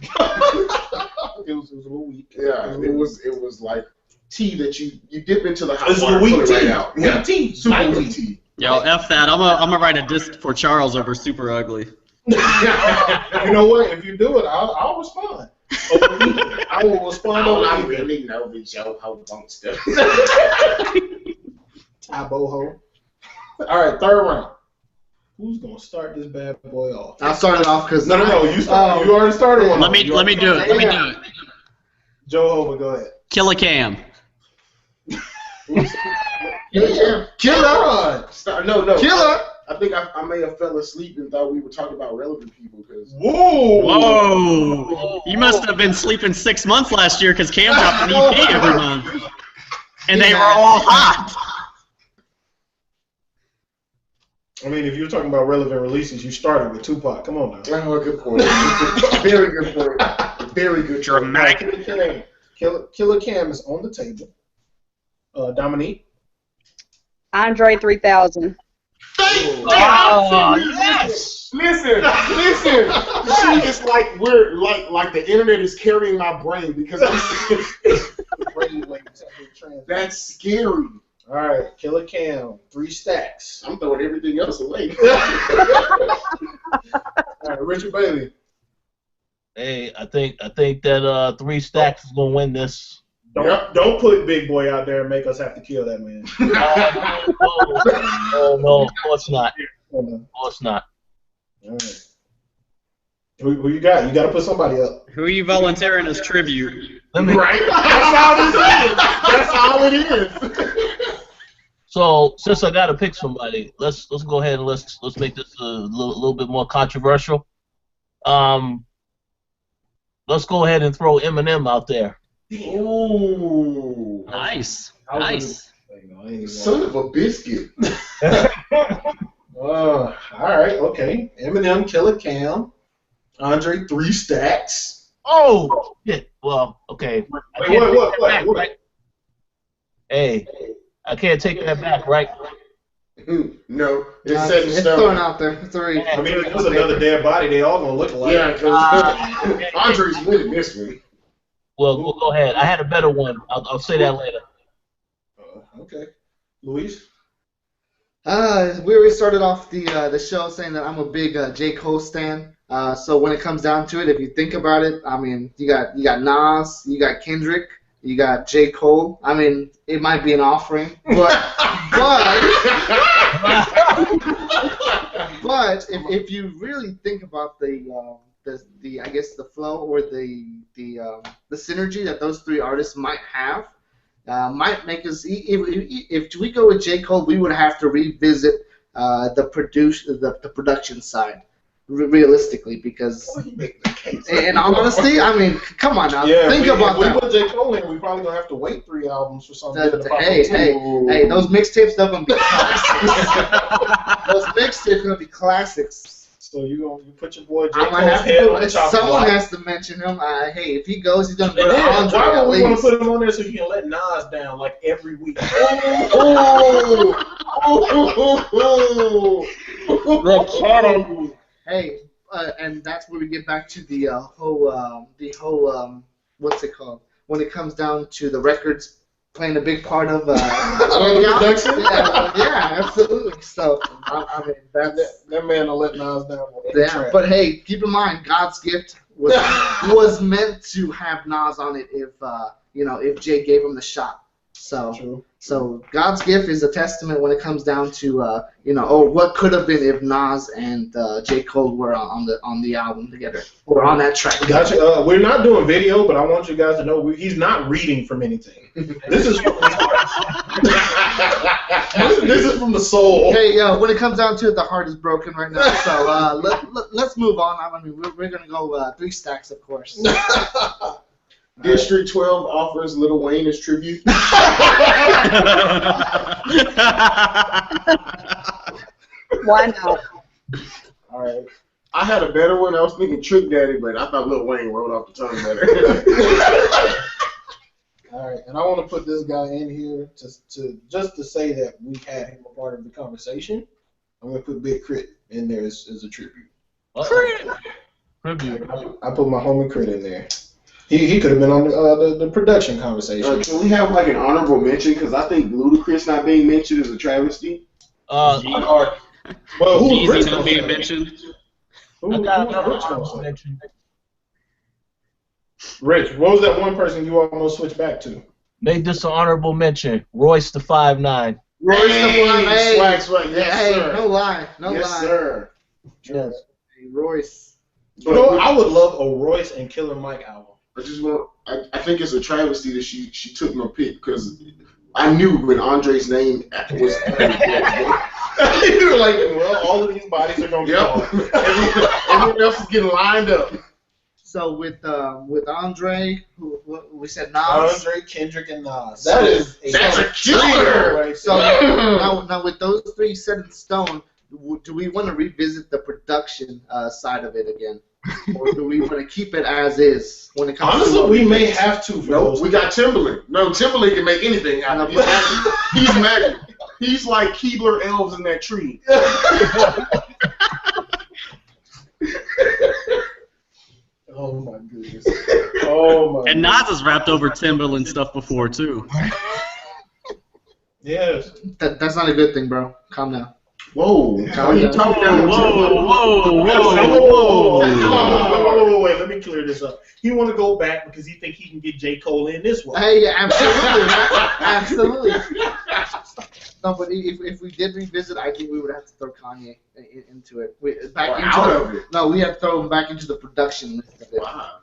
It was a little weak. Yeah, it was like tea that you dip into the hot It's water a weak and pull it tea. right out. Weak Yeah. tea. Super weak tea. Yo, F that. I'm gonna write a disc for Charles over Super Ugly. You know what? If you do it, I'll respond. I will respond All I over really know is Joe Ho bump stuff. Taboho. All right, third round. Who's gonna start this bad boy off? I'll start it off because No. You start. You already started one. Let me do it. Let me do it. Joe Hova, go ahead. Kill a Cam. Yeah. Killer. No. Killer. I think I may have fell asleep and thought we were talking about relevant people because. Whoa! You must have been sleeping 6 months last year because Cam dropped an EP every month, and they were all hot. I mean, if you're talking about relevant releases, you started with Tupac. Come on now. Oh, good point. Very good point. Very good. Dramatic. Killer Cam is on the table. Dominique. Andre 3000. Oh, yes. Listen. She is like like the internet is carrying my brain because that's scary. All right, Killer Cam, 3 stacks. I'm throwing everything else away. All right, Richard Bailey. Hey, I think that 3 stacks is gonna win this. Don't put Big Boy out there and make us have to kill that man. No, of course not. Of course not. All right. Who you got? You got to put somebody up. Who are you volunteering as tribute? Right? That's all it is. So since I got to pick somebody, let's go ahead and let's make this a little bit more controversial. Let's go ahead and throw Eminem out there. Ooh. Nice. Son of a biscuit. All right, okay. Eminem, Killer Cam, Andre 3 Stacks. Oh, shit. Well, okay. What? Hey, I can't take that back, right? No, it's set in It's stone. thrown out there. 3. I mean, if it was another dead body, they all gonna look alike. Yeah, because Andre's winning this one. Well, we'll go ahead. I had a better one. I'll say that later. Okay. Luis? We already started off the show saying that I'm a big J. Cole stan. So when it comes down to it, if you think about it, I mean, you got Nas, you got Kendrick, you got J. Cole. I mean, it might be an offering, but if you really think about the I guess the flow or the synergy that those three artists might have, might make us. If we go with J. Cole, we would have to revisit the production side, realistically, because in all honesty, I mean, come on now, think about that. If we put J. Cole in, we probably gonna have to wait 3 albums for something. Hey, those mixtapes are gonna be classics. Those mixtapes are gonna be classics. So you put your boy J. I'm Cole's gonna have head on to. the chopping Someone block. has to mention him. Hey, if he goes, he's gonna go And to then, Andre why at would we want least. to put him on there so he can let Nas down like every week? The cannon. Hey, and that's where we get back to the whole what's it called? When it comes down to the records playing a big part of production? Yeah, absolutely. So I mean that man will let Nas down. yeah, but hey, keep in mind, God's Gift was meant to have Nas on it if Jay gave him the shot. So God's Gift is a testament when it comes down to what could have been if Nas and J. Cole were on the album together or on that track. Gotcha. We're not doing video, but I want you guys to know he's not reading from anything. This is from his heart. This is from the soul. Hey, when it comes down to it, the heart is broken right now. So let's move on. I mean, we're gonna go 3 Stacks, of course. District 12 offers Lil Wayne as tribute. Why not? All right. I had a better one. I was thinking Trick Daddy, but I thought Lil Wayne rolled off the tongue better. All right, and I want to put this guy in here just to say that we had him a part of the conversation. I'm gonna put Big Crit in there as a tribute. Tribute. I put my homie Crit in there. He could have been on the production conversation. Can we have like an honorable mention? Because I think Ludacris not being mentioned is a travesty. Well, who's Rich not being say? mentioned. Who's I got Rich another gonna honorable say? mention. Rich, what was that one person you almost switched back to? Make this an honorable mention. Royce the 5'9". Royce the 5'8". Swag. Yes, Hey, sir. no lie. Yes, sir. Yes. Hey, Royce. You know, I would love a Royce and Killer Mike album. I think it's a travesty that she took my pick because I knew when Andre's name was. You were like, well, all of these bodies are gonna be gone. Everyone else is getting lined up. So with Andre, we said Nas. Andre, Kendrick, and Nas. That's a killer. Right So there. now with those 3 set in stone, do we want to revisit the production side of it again, or do we want to keep it as is when it comes? Honestly, to we may have to. No, we got Timberland. No, Timberland can make anything happen. He's magic. He's like Keebler elves in that tree. Oh my goodness. Oh my. And Nas has rapped over Timberland stuff before too. Yes. That's not a good thing, bro. Calm down. Whoa. How you talking down Whoa, whoa, whoa, Whoa, whoa. wait, let me clear this up. He want to go back because he think he can get J. Cole in this one. Hey, yeah, absolutely, absolutely. No, but if we did revisit, I think we would have to throw Kanye into it. We have to throw him back into the production list of it. Wow.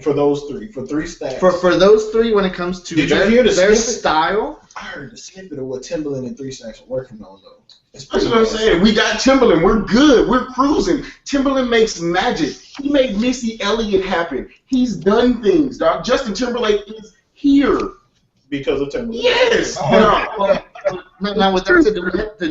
For those three, for 3 stacks. For those 3, when it comes to their style, I heard the snippet of what Timbaland and 3 stacks are working on though. That's what I'm saying. We got Timbaland. We're good. We're cruising. Timbaland makes magic. He made Missy Elliott happen. He's done things, dog. Justin Timberlake is here. Because of Timbaland. Yes. now with that said,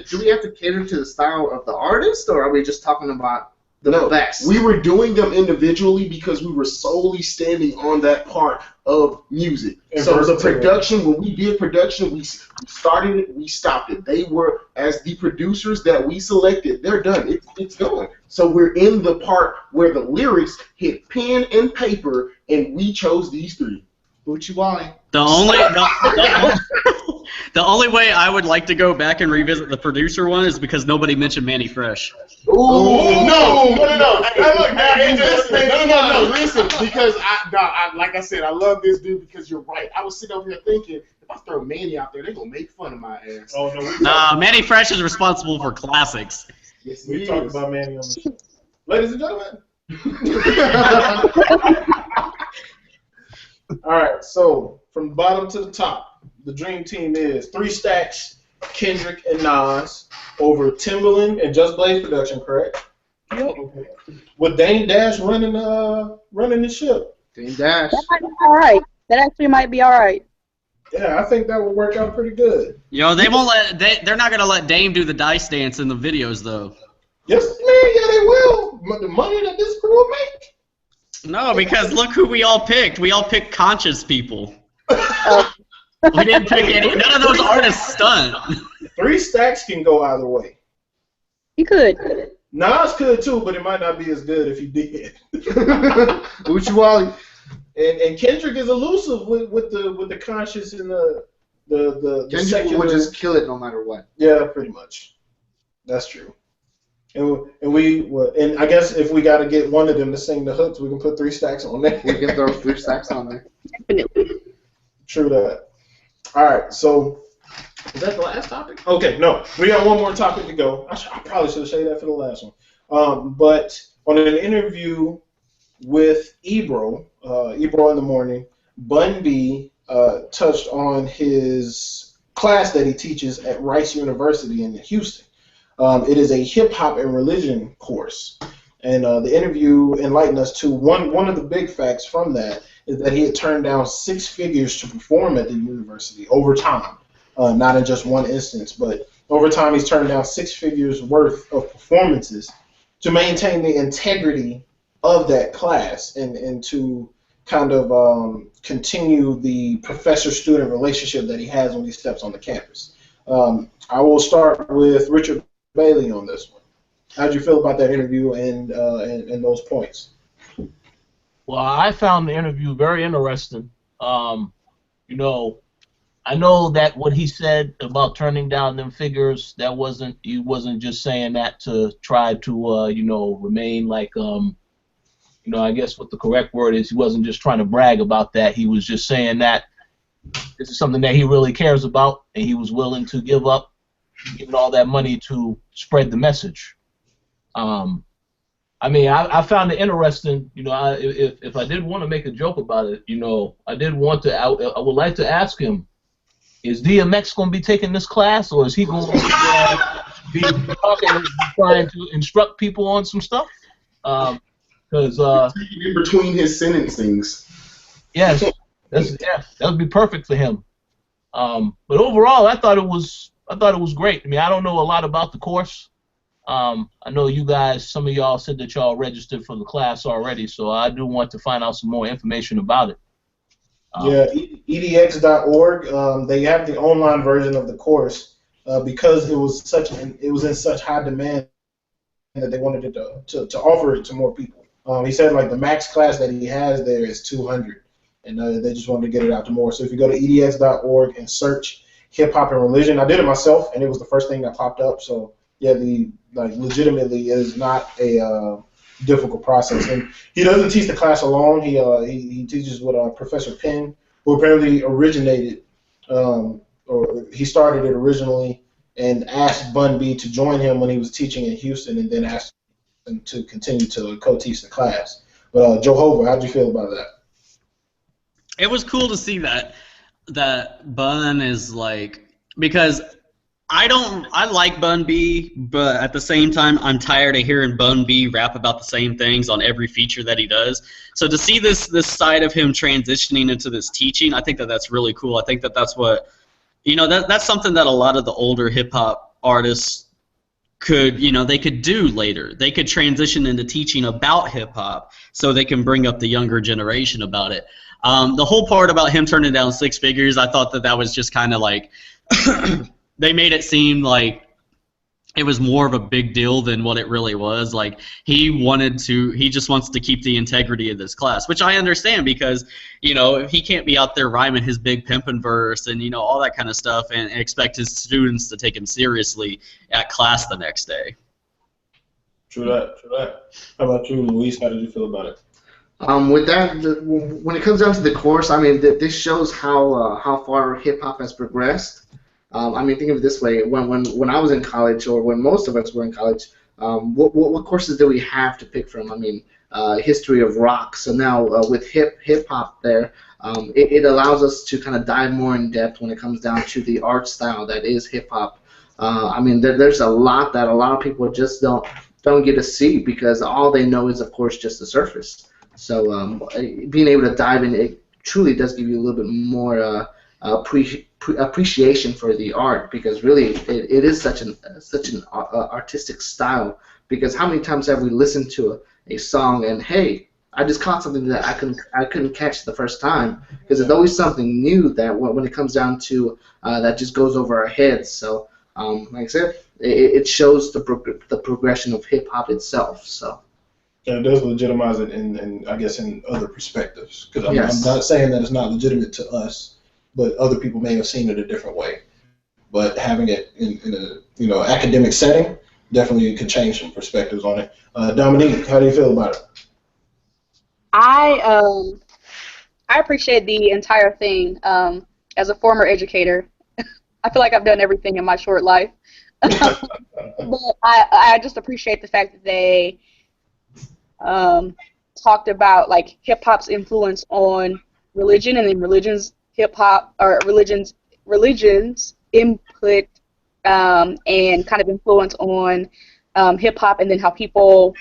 do we have to cater to the style of the artist, or are we just talking about the best? We were doing them individually because we were solely standing on that part of music. And so the versatility. production, when we did production, we started it, we stopped it. They were, as the producers that we selected, they're done. It's going. So we're in the part where the lyrics hit pen and paper, and we chose these 3. Uchi Wally. The only way I would like to go back and revisit the producer one is because nobody mentioned Manny Fresh. Ooh, no. Hey, listen, because like I said, I love this dude because you're right. I was sitting over here thinking, if I throw Manny out there, they're going to make fun of my ass. Oh, no. Nah, Manny Fresh is responsible for classics. Yes, We talked about Manny on the show. Ladies and gentlemen. All right, so from the bottom to the top, the dream team is 3 stacks, Kendrick and Nas, over Timbaland and Just Blaze Production, correct? Yep. Okay. With Dame Dash running the ship. Dame Dash. That might be all right. That actually might be all right. Yeah, I think that would work out pretty good. They won't they're not gonna let Dame do the dice dance in the videos though. Yes, man, yeah, they will. The money that this crew will make. No, because look who we all picked. We all picked conscious people. We didn't pick any. None of those artists stunt. 3 stacks can go either way. You could. Nas could too, but it might not be as good if he did. Uchi Wally. And Kendrick is elusive with the conscious and the Kendrick secular. would just kill it no matter what. Yeah, pretty much. That's true. And I guess if we got to get one of them to sing the hooks, we can put 3 stacks on there. We can throw 3 stacks on there. Definitely. True that. All right, so is that the last topic? Okay, no, we got one more topic to go. I probably should have saved that for the last one. But on an interview with Ebro in the morning, Bun B touched on his class that he teaches at Rice University in Houston. It is a hip-hop and religion course. And the interview enlightened us to one of the big facts from that is that he had turned down 6 figures to perform at the university over time. Not in just one instance, but over time he's turned down 6 figures worth of performances to maintain the integrity of that class and to kind of continue the professor-student relationship that he has when he steps on the campus. I will start with Richard Bailey on this one. How'd you feel about that interview and those points? Well, I found the interview very interesting. I know that what he said about turning down them figures, he wasn't just saying that to try to, remain like, I guess what the correct word is, he wasn't just trying to brag about that. He was just saying that this is something that he really cares about, and he was willing to give up, giving all that money to spread the message. I found it interesting. If I did want to make a joke about it, I would like to ask him, is DMX going to be taking this class, or is he going to be trying to instruct people on some stuff? Because in between his sentencings. Yes, that would be perfect for him. But overall, I thought it was great. I mean, I don't know a lot about the course. I know you guys, some of y'all said that y'all registered for the class already, so I do want to find out some more information about it. edx.org. They have the online version of the course because it was in such high demand that they wanted it to offer it to more people. He said like the max class that he has there is 200, and they just wanted to get it out to more. So if you go to edx.org and search hip hop and religion, I did it myself, and it was the first thing that popped up. So yeah, legitimately is not a difficult process. And he doesn't teach the class alone. He teaches with Professor Penn, who apparently originated, or he started it originally, and asked Bun B to join him when he was teaching in Houston, and then asked him to continue to co-teach the class. But Jehovah, how'd you feel about that? It was cool to see that Bun is like, because I like Bun B, but at the same time I'm tired of hearing Bun B rap about the same things on every feature that he does. So to see this side of him transitioning into this teaching, I think that's really cool. I think that's what, that's something that a lot of the older hip hop artists could, they could do later. They could transition into teaching about hip hop so they can bring up the younger generation about it. The whole part about him turning down 6 figures, I thought that was just kind of like they made it seem like it was more of a big deal than what it really was. Like he just wants to keep the integrity of this class, which I understand because, he can't be out there rhyming his big pimpin' verse and, all that kind of stuff and expect his students to take him seriously at class the next day. True that. How about you, Luis? How did you feel about it? With that, when it comes down to the course, I mean, this shows how far hip hop has progressed. I mean, think of it this way: when I was in college, or when most of us were in college, what courses did we have to pick from? I mean, history of rock. So now with hip hop, there, it allows us to kind of dive more in depth when it comes down to the art style that is hip hop. I mean, there's a lot that a lot of people just don't get to see because all they know is, of course, just the surface. So being able to dive in, it truly does give you a little bit more appreciation for the art because really it is such an artistic style. Because how many times have we listened to a song and hey, I just caught something that I couldn't catch the first time because there's always something new that when it comes down to that just goes over our heads. So like I said, it shows the progression of hip hop itself. So. And it does legitimize it in I guess, in other perspectives. Because I'm not saying that it's not legitimate to us, but other people may have seen it a different way. But having it in a academic setting definitely could change some perspectives on it. Dominique, how do you feel about it? I appreciate the entire thing. As a former educator, I feel like I've done everything in my short life. But I just appreciate the fact that they talked about like hip hop's influence on religion and then religion's input and kind of influence on hip hop and then how people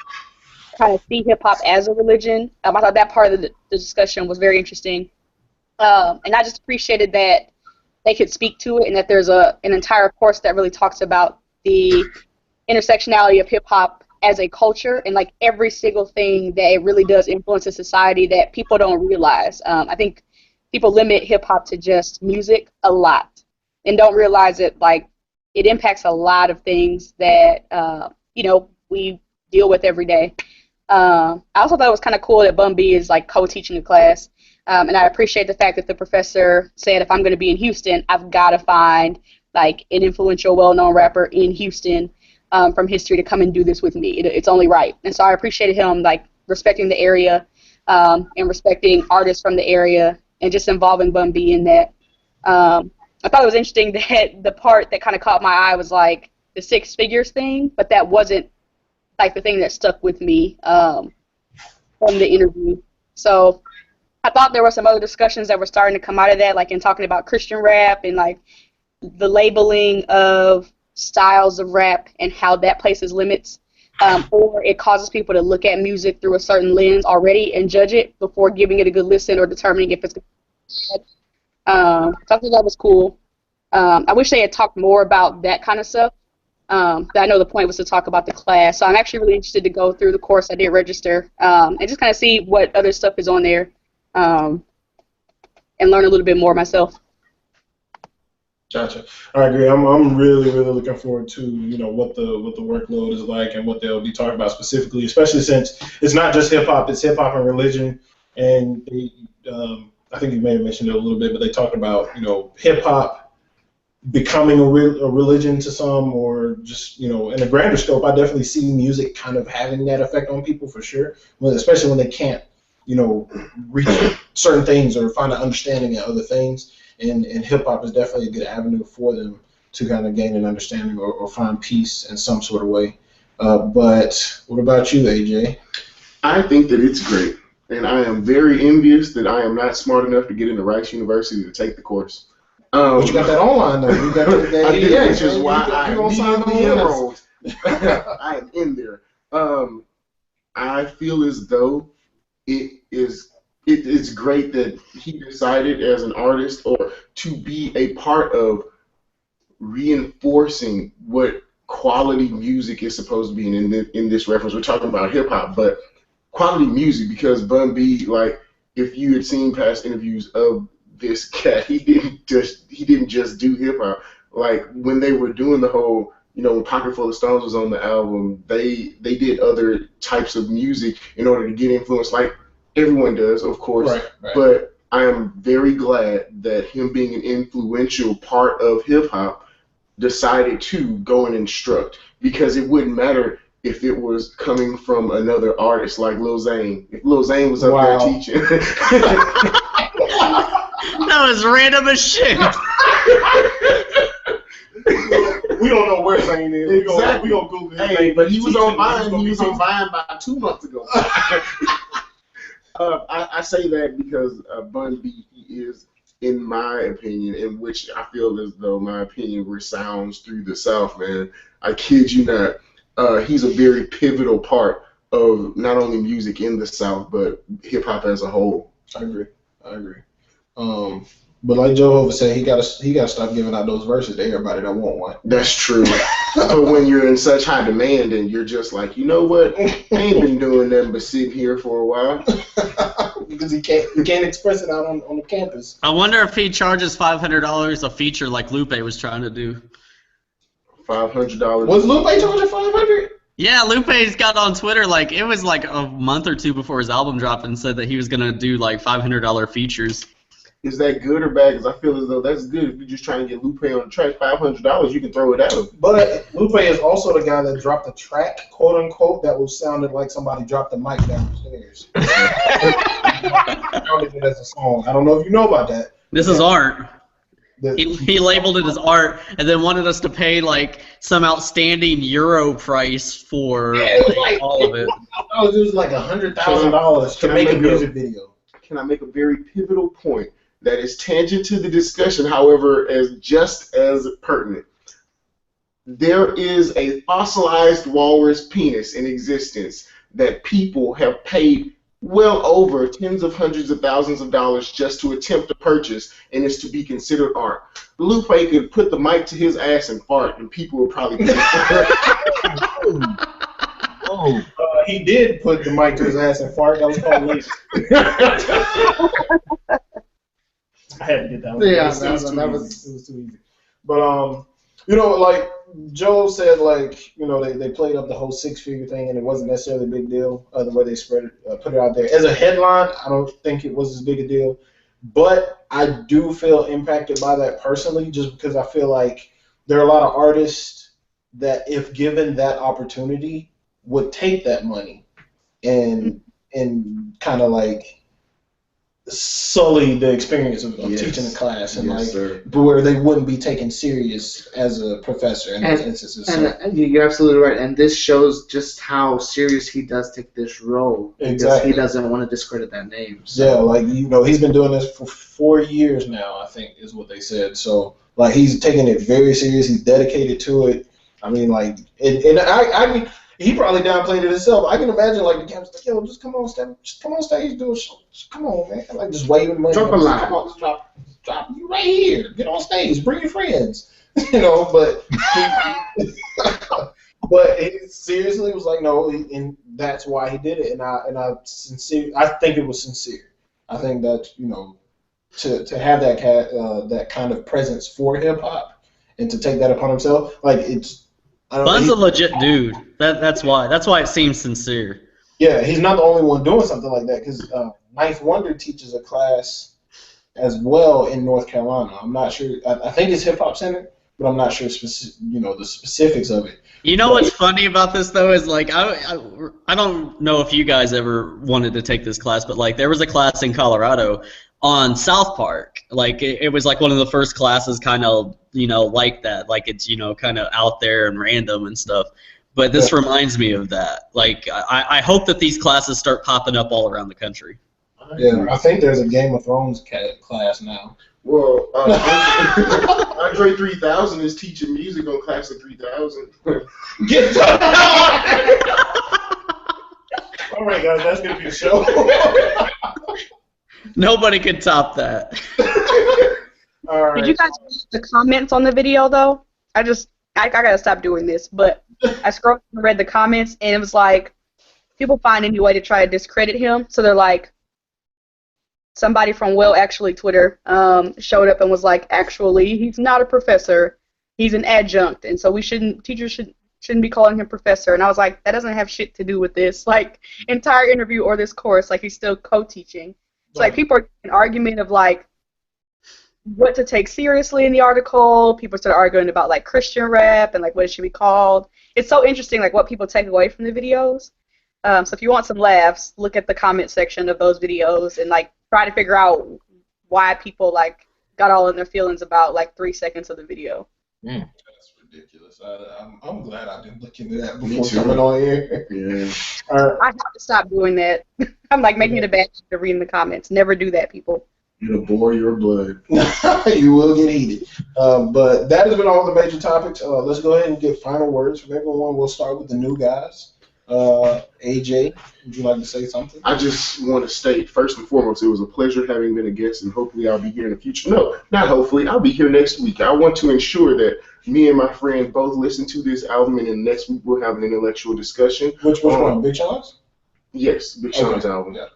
kind of see hip hop as a religion. I thought that part of the discussion was very interesting, and I just appreciated that they could speak to it and that there's an entire course that really talks about the intersectionality of hip hop as a culture and like every single thing that it really does influence a society that people don't realize. I think people limit hip hop to just music a lot and don't realize it it impacts a lot of things that we deal with every day. I also thought it was kind of cool that Bun B is like co-teaching the class, and I appreciate the fact that the professor said if I'm going to be in Houston, I've got to find like an influential, well-known rapper in Houston from history to come and do this with me. It's only right. And so I appreciated him like respecting the area and respecting artists from the area and just involving Bun B in that. I thought it was interesting that the part that kind of caught my eye was like the 6 figures thing, but that wasn't like the thing that stuck with me from the interview. So I thought there were some other discussions that were starting to come out of that, like in talking about Christian rap and like the labeling of styles of rap and how that places limits, or it causes people to look at music through a certain lens already and judge it before giving it a good listen or determining if it's good. So I thought that was cool. I wish they had talked more about that kind of stuff. But I know the point was to talk about the class, so I'm actually really interested to go through the course. I did register and just kind of see what other stuff is on there and learn a little bit more myself. Gotcha. I agree. I'm really looking forward to what the workload is like and what they'll be talking about specifically, especially since it's not just hip hop; it's hip hop and religion. And I think you may have mentioned it a little bit, but they talked about hip hop becoming a religion to some, or just, in a grander scope, I definitely see music kind of having that effect on people for sure. Well, especially when they can't, reach certain things or find an understanding in other things. And hip hop is definitely a good avenue for them to kind of gain an understanding or find peace in some sort of way. But what about you, AJ? I think that it's great, and I am very envious that I am not smart enough to get into Rice University to take the course. But you got that online though. You got that I did, which is why you I gonna sign immediately on enrolled. I am in there. I feel as though it's great that he decided as an artist or to be a part of reinforcing what quality music is supposed to be. And in this reference, we're talking about hip hop, but quality music, because Bun B, like, if you had seen past interviews of this cat, he didn't just do hip hop. Like, when they were doing the whole, when Pocket Full of Stones was on the album, they did other types of music in order to get influence, like everyone does, of course. Right. But I am very glad that him being an influential part of hip hop decided to go and instruct, because it wouldn't matter if it was coming from another artist like Lil Zane. If Lil Zane was up there teaching. That was random as shit. We don't know where Zane is. Exactly. We gonna Google his Hey, name. but he was on Vine. He was on Vine about 2 months ago. I say that because Bun B is, in my opinion, in which I feel as though my opinion resounds through the South, man. I kid you not. He's a very pivotal part of not only music in the South, but hip hop as a whole. I agree. But like Joe Hova said, he gotta stop giving out those verses to everybody that want one. That's true. But when you're in such high demand and you're just like, you know what? I ain't been doing nothing but sitting here for a while. Because he can't express it out on the campus. I wonder if he charges $500 a feature like Lupe was trying to do. $500. Was Lupe charging $500? Yeah, Lupe's got on Twitter, like, it was like a month or two before his album dropped, and said that he was going to do like $500 features. Is that good or bad? Because I feel as though that's good. If you're just trying to get Lupe on the track, $500, you can throw it at him. But Lupe is also the guy that dropped a track, quote unquote, that was sounded like somebody dropped the mic down the stairs. Counted it as a song. I don't know if you know about that. This is art. He labeled it as art, and then wanted us to pay like some outstanding euro price for all of it. It was like $100,000 to make a music video. Can I make a very pivotal point that is tangent to the discussion, however, just as pertinent? There is a fossilized walrus penis in existence that people have paid well over tens of hundreds of thousands of dollars just to attempt to purchase, and it's to be considered art. Lupe could put the mic to his ass and fart, and people would probably pay for it. He did put the mic to his ass and fart. That was called lazy. I had to get that one. Yeah, it was too easy. But like Joe said, like, they played up the whole 6-figure thing, and it wasn't necessarily a big deal the way they spread it, put it out there. As a headline, I don't think it was as big a deal, but I do feel impacted by that personally, just because I feel like there are a lot of artists that, if given that opportunity, would take that money and kind of like sully the experience of teaching a class, and where they wouldn't be taken serious as a professor in those instances. And you're absolutely right. And this shows just how serious he does take this role. Exactly. He doesn't want to discredit that name. So. Yeah, like, he's been doing this for 4 years now, I think is what they said. So, like, he's taking it very serious. He's dedicated to it. I mean, like, I mean, he probably downplayed it himself. I can imagine, like, the campus, like, yo, just come on stage, do a show. Just come on, man. Like, just waving money. Drop a line. Come on, just drop you right here. Get on stage. Bring your friends. But but he seriously was like, no, and that's why he did it. And I think it was sincere. I think that, to have that kind of presence for hip hop and to take that upon himself, like, it's. Bun's a legit dude. That's why it seems sincere. Yeah, he's not the only one doing something like that, because Ninth Wonder teaches a class as well in North Carolina. I'm not sure. I think it's hip hop centered, but I'm not sure the specifics of it. You know what's funny about this though is like I don't know if you guys ever wanted to take this class, but like there was a class in Colorado on South Park. Like it was like one of the first classes kind of like that. Like it's kind of out there and random and stuff. But this reminds me of that. Like I hope that these classes start popping up all around the country. Yeah, I think there's a Game of Thrones class now. Well, Andre 3000 is teaching music on Classic 3000. Get All right, guys, that's gonna be the show. Nobody could top that. All right. Did you guys read the comments on the video though? I gotta stop doing this, but I scrolled and read the comments, and it was like people find any way to try to discredit him. So they're like, somebody from Actually Twitter showed up and was like, actually, he's not a professor, he's an adjunct, and so teachers shouldn't be calling him professor. And I was like, that doesn't have shit to do with this like entire interview or this course. Like he's still co-teaching. So like people are in an argument of like what to take seriously in the article. People start arguing about like Christian rap and like what it should be called. It's so interesting like what people take away from the videos. So if you want some laughs, look at the comment section of those videos and like try to figure out why people like got all in their feelings about like 3 seconds of the video. That's ridiculous. I'm glad I didn't look into that before coming on here. Yeah. I have to stop doing that. I'm like making it a bad habit to read in the comments. Never do that, people. It'll bore your blood. You will get heated. But that has been all the major topics. Let's go ahead and get final words from everyone. We'll start with the new guys. AJ, would you like to say something? I just want to state, first and foremost, it was a pleasure having been a guest, and hopefully I'll be here in the future. No, not hopefully. I'll be here next week. I want to ensure that me and my friends both listen to this album, and then next week we'll have an intellectual discussion. Which one? Big Sean's? Yes, Big Sean's album. Yeah.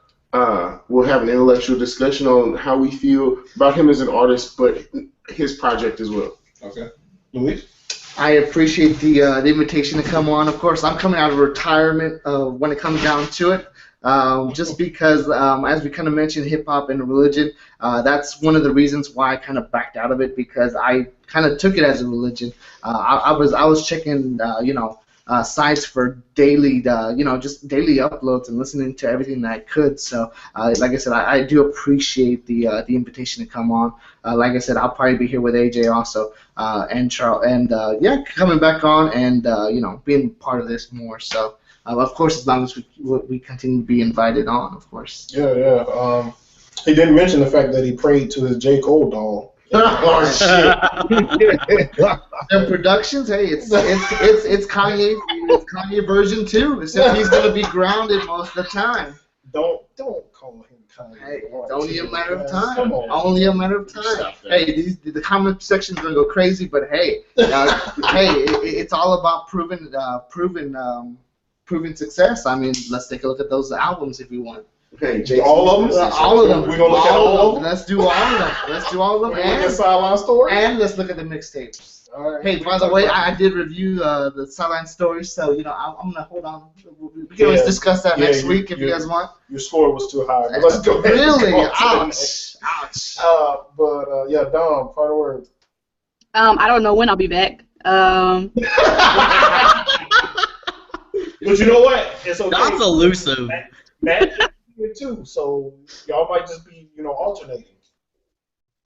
We'll have an intellectual discussion on how we feel about him as an artist, but his project as well. Okay. Luis? I appreciate the invitation to come on. Of course, I'm coming out of retirement when it comes down to it. Just because, as we kind of mentioned, hip-hop and religion, that's one of the reasons why I kind of backed out of it, because I kind of took it as a religion. I was checking, sites for daily, just daily uploads and listening to everything that I could. So, like I said, I do appreciate the invitation to come on. Like I said, I'll probably be here with AJ also, and Charles, and coming back on and being part of this more. So, of course, as long as we continue to be invited on, of course. Yeah. He didn't mention the fact that he prayed to his J. Cole doll. Oh shit! And productions, hey, it's Kanye version 2, except he's gonna be grounded most of the time. Don't call him Kanye. Hey, it's only a matter of time. Only a matter of time. Hey, the comment section's gonna go crazy, but hey, it's all about proven success. I mean, let's take a look at those albums if you want. Okay, all of them? All of them. We're going to look at all of them? Let's do all of them. Let's do all of them. We're going to look at Sideline Story? And let's look at the mixtapes. All right. Hey, by the way, I did review the Sideline Story, so, I'm going to hold on. We can always discuss that next week if you guys want. Your score was too high. Let's go ahead. Really? Ouch. Yeah, Dom, final word. I don't know when I'll be back. But you know what? It's okay. Dom's elusive. Matt here too, so y'all might just be, alternating.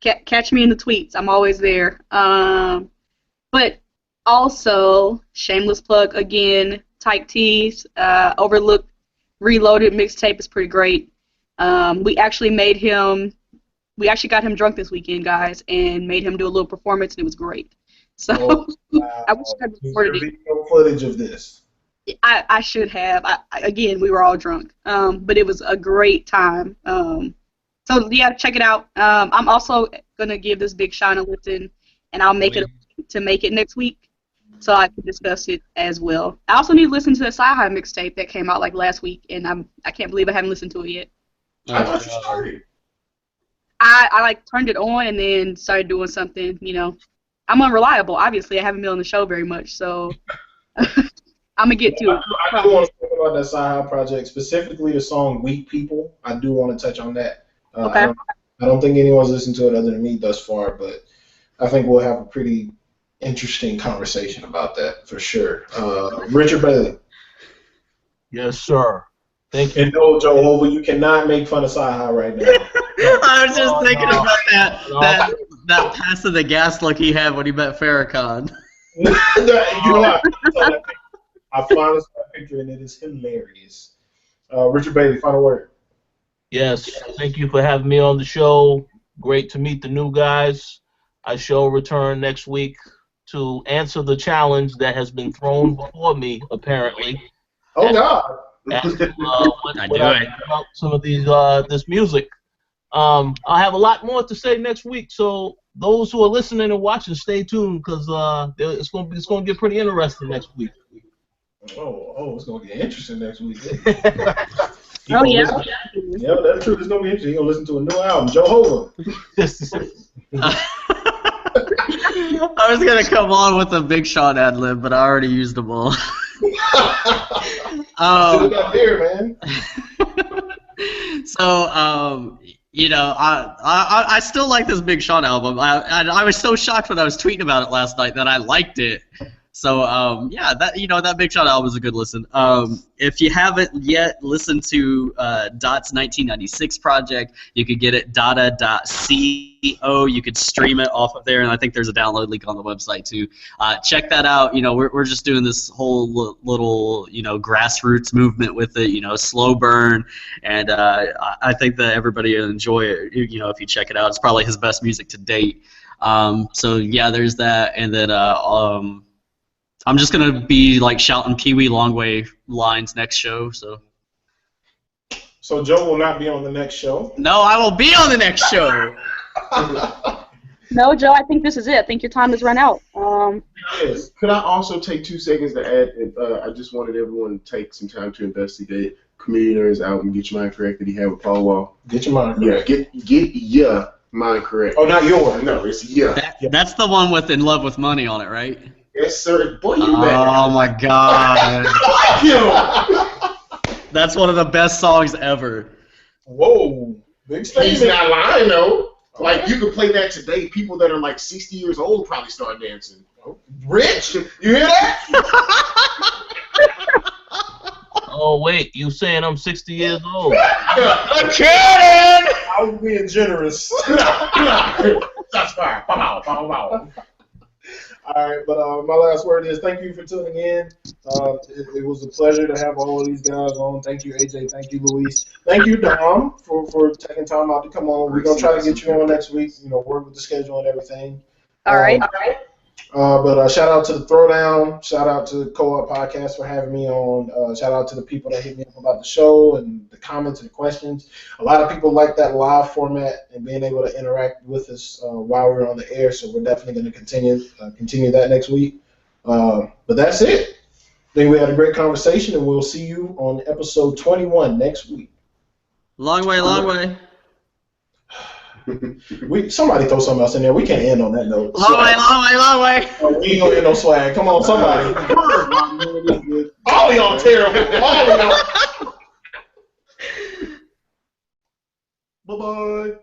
Catch me in the tweets. I'm always there. But also, shameless plug again, Tyke T's Overlooked Reloaded mixtape is pretty great. We actually got him drunk this weekend, guys, and made him do a little performance, and it was great. So Wow. I wish I had recorded it. Video footage of this. I should have. Again, we were all drunk, but it was a great time. So yeah, check it out. I'm also gonna give this Big Sean a listen, and I'll make it to make it next week, so I can discuss it as well. I also need to listen to the Sci-Hi mixtape that came out like last week, and I can't believe I haven't listened to it yet. I thought you started. I like turned it on and then started doing something. I'm unreliable. Obviously, I haven't been on the show very much, so. I'm going to get to it. I do want to talk about that Sci-Hi project, specifically the song Weak People. I do want to touch on that. Okay. I don't think anyone's listened to it other than me thus far, but I think we'll have a pretty interesting conversation about that for sure. Richard Bailey. Yes, sir. Thank you. And no, Joe Hova, you cannot make fun of Saha right now. I was just thinking no. about that pass of the gas look he had when he met Farrakhan. You know what? I finally saw a picture and it is hilarious. Richard Bailey, final word. Yes, thank you for having me on the show. Great to meet the new guys. I shall return next week to answer the challenge that has been thrown before me, apparently. Oh, God. About some of these this music. I'll have a lot more to say next week, so those who are listening and watching, stay tuned because it's gonna get pretty interesting next week. Oh, it's gonna get interesting next week. Oh, yeah. Yeah, that's true. It's gonna be interesting. You're gonna listen to a new album, Joe Hova. I was gonna come on with a Big Sean ad lib, but I already used them all. Still got there, man. So, you know, I still like this Big Sean album. I was so shocked when I was tweeting about it last night that I liked it. So, yeah, that Big Sean album is a good listen. If you haven't yet listened to Dot's 1996 project, you could get it data.co. You could stream it off of there, and I think there's a download link on the website too. Check that out. You know, we're just doing this whole little grassroots movement with it. Slow burn, and I think that everybody will enjoy it. If you check it out, it's probably his best music to date. So yeah, there's that, and then I'm just gonna be like shouting Pee Wee Longway lines next show. So Joe will not be on the next show. No, I will be on the next show. No, Joe, I think this is it. I think your time has run out. Yes. Could I also take 2 seconds to add? I just wanted everyone to take some time to investigate Chameleon's album, Get Your Mind Correct, that he had with Paul Wall. Get your mind correct. Yeah, get your mind correct. Oh, not yours. No, it's yeah. That's the one with In Love with Money on it, right? Yes, sir. Boy, you better. Oh my God. That's one of the best songs ever. Whoa. Big statement. He's not lying, though. Like, you could play that today. People that are like 60 years old probably start dancing. Rich, you hear that? Oh, wait, you saying I'm 60 years old? I'm kidding! I was being generous. That's fire. Bow, bow, bow. All right, but my last word is thank you for tuning in. It was a pleasure to have all of these guys on. Thank you, AJ. Thank you, Luis. Thank you, Dom, for taking time out to come on. We're going to try to get you on next week, work with the schedule and everything. All right. But shout out to the Throwdown. Shout out to Co-op Podcast for having me on. Shout out to the people that hit me up about the show and the comments and the questions. A lot of people like that live format and being able to interact with us while we're on the air. So we're definitely going to continue that next week. But that's it. I think we had a great conversation, and we'll see you on episode 21 next week. Long way. Somebody throw something else in there. We can't end on that note. Long way. Oh, we ain't gonna get no swag. Come on, somebody. All y'all terrible. All y'all. Bye-bye.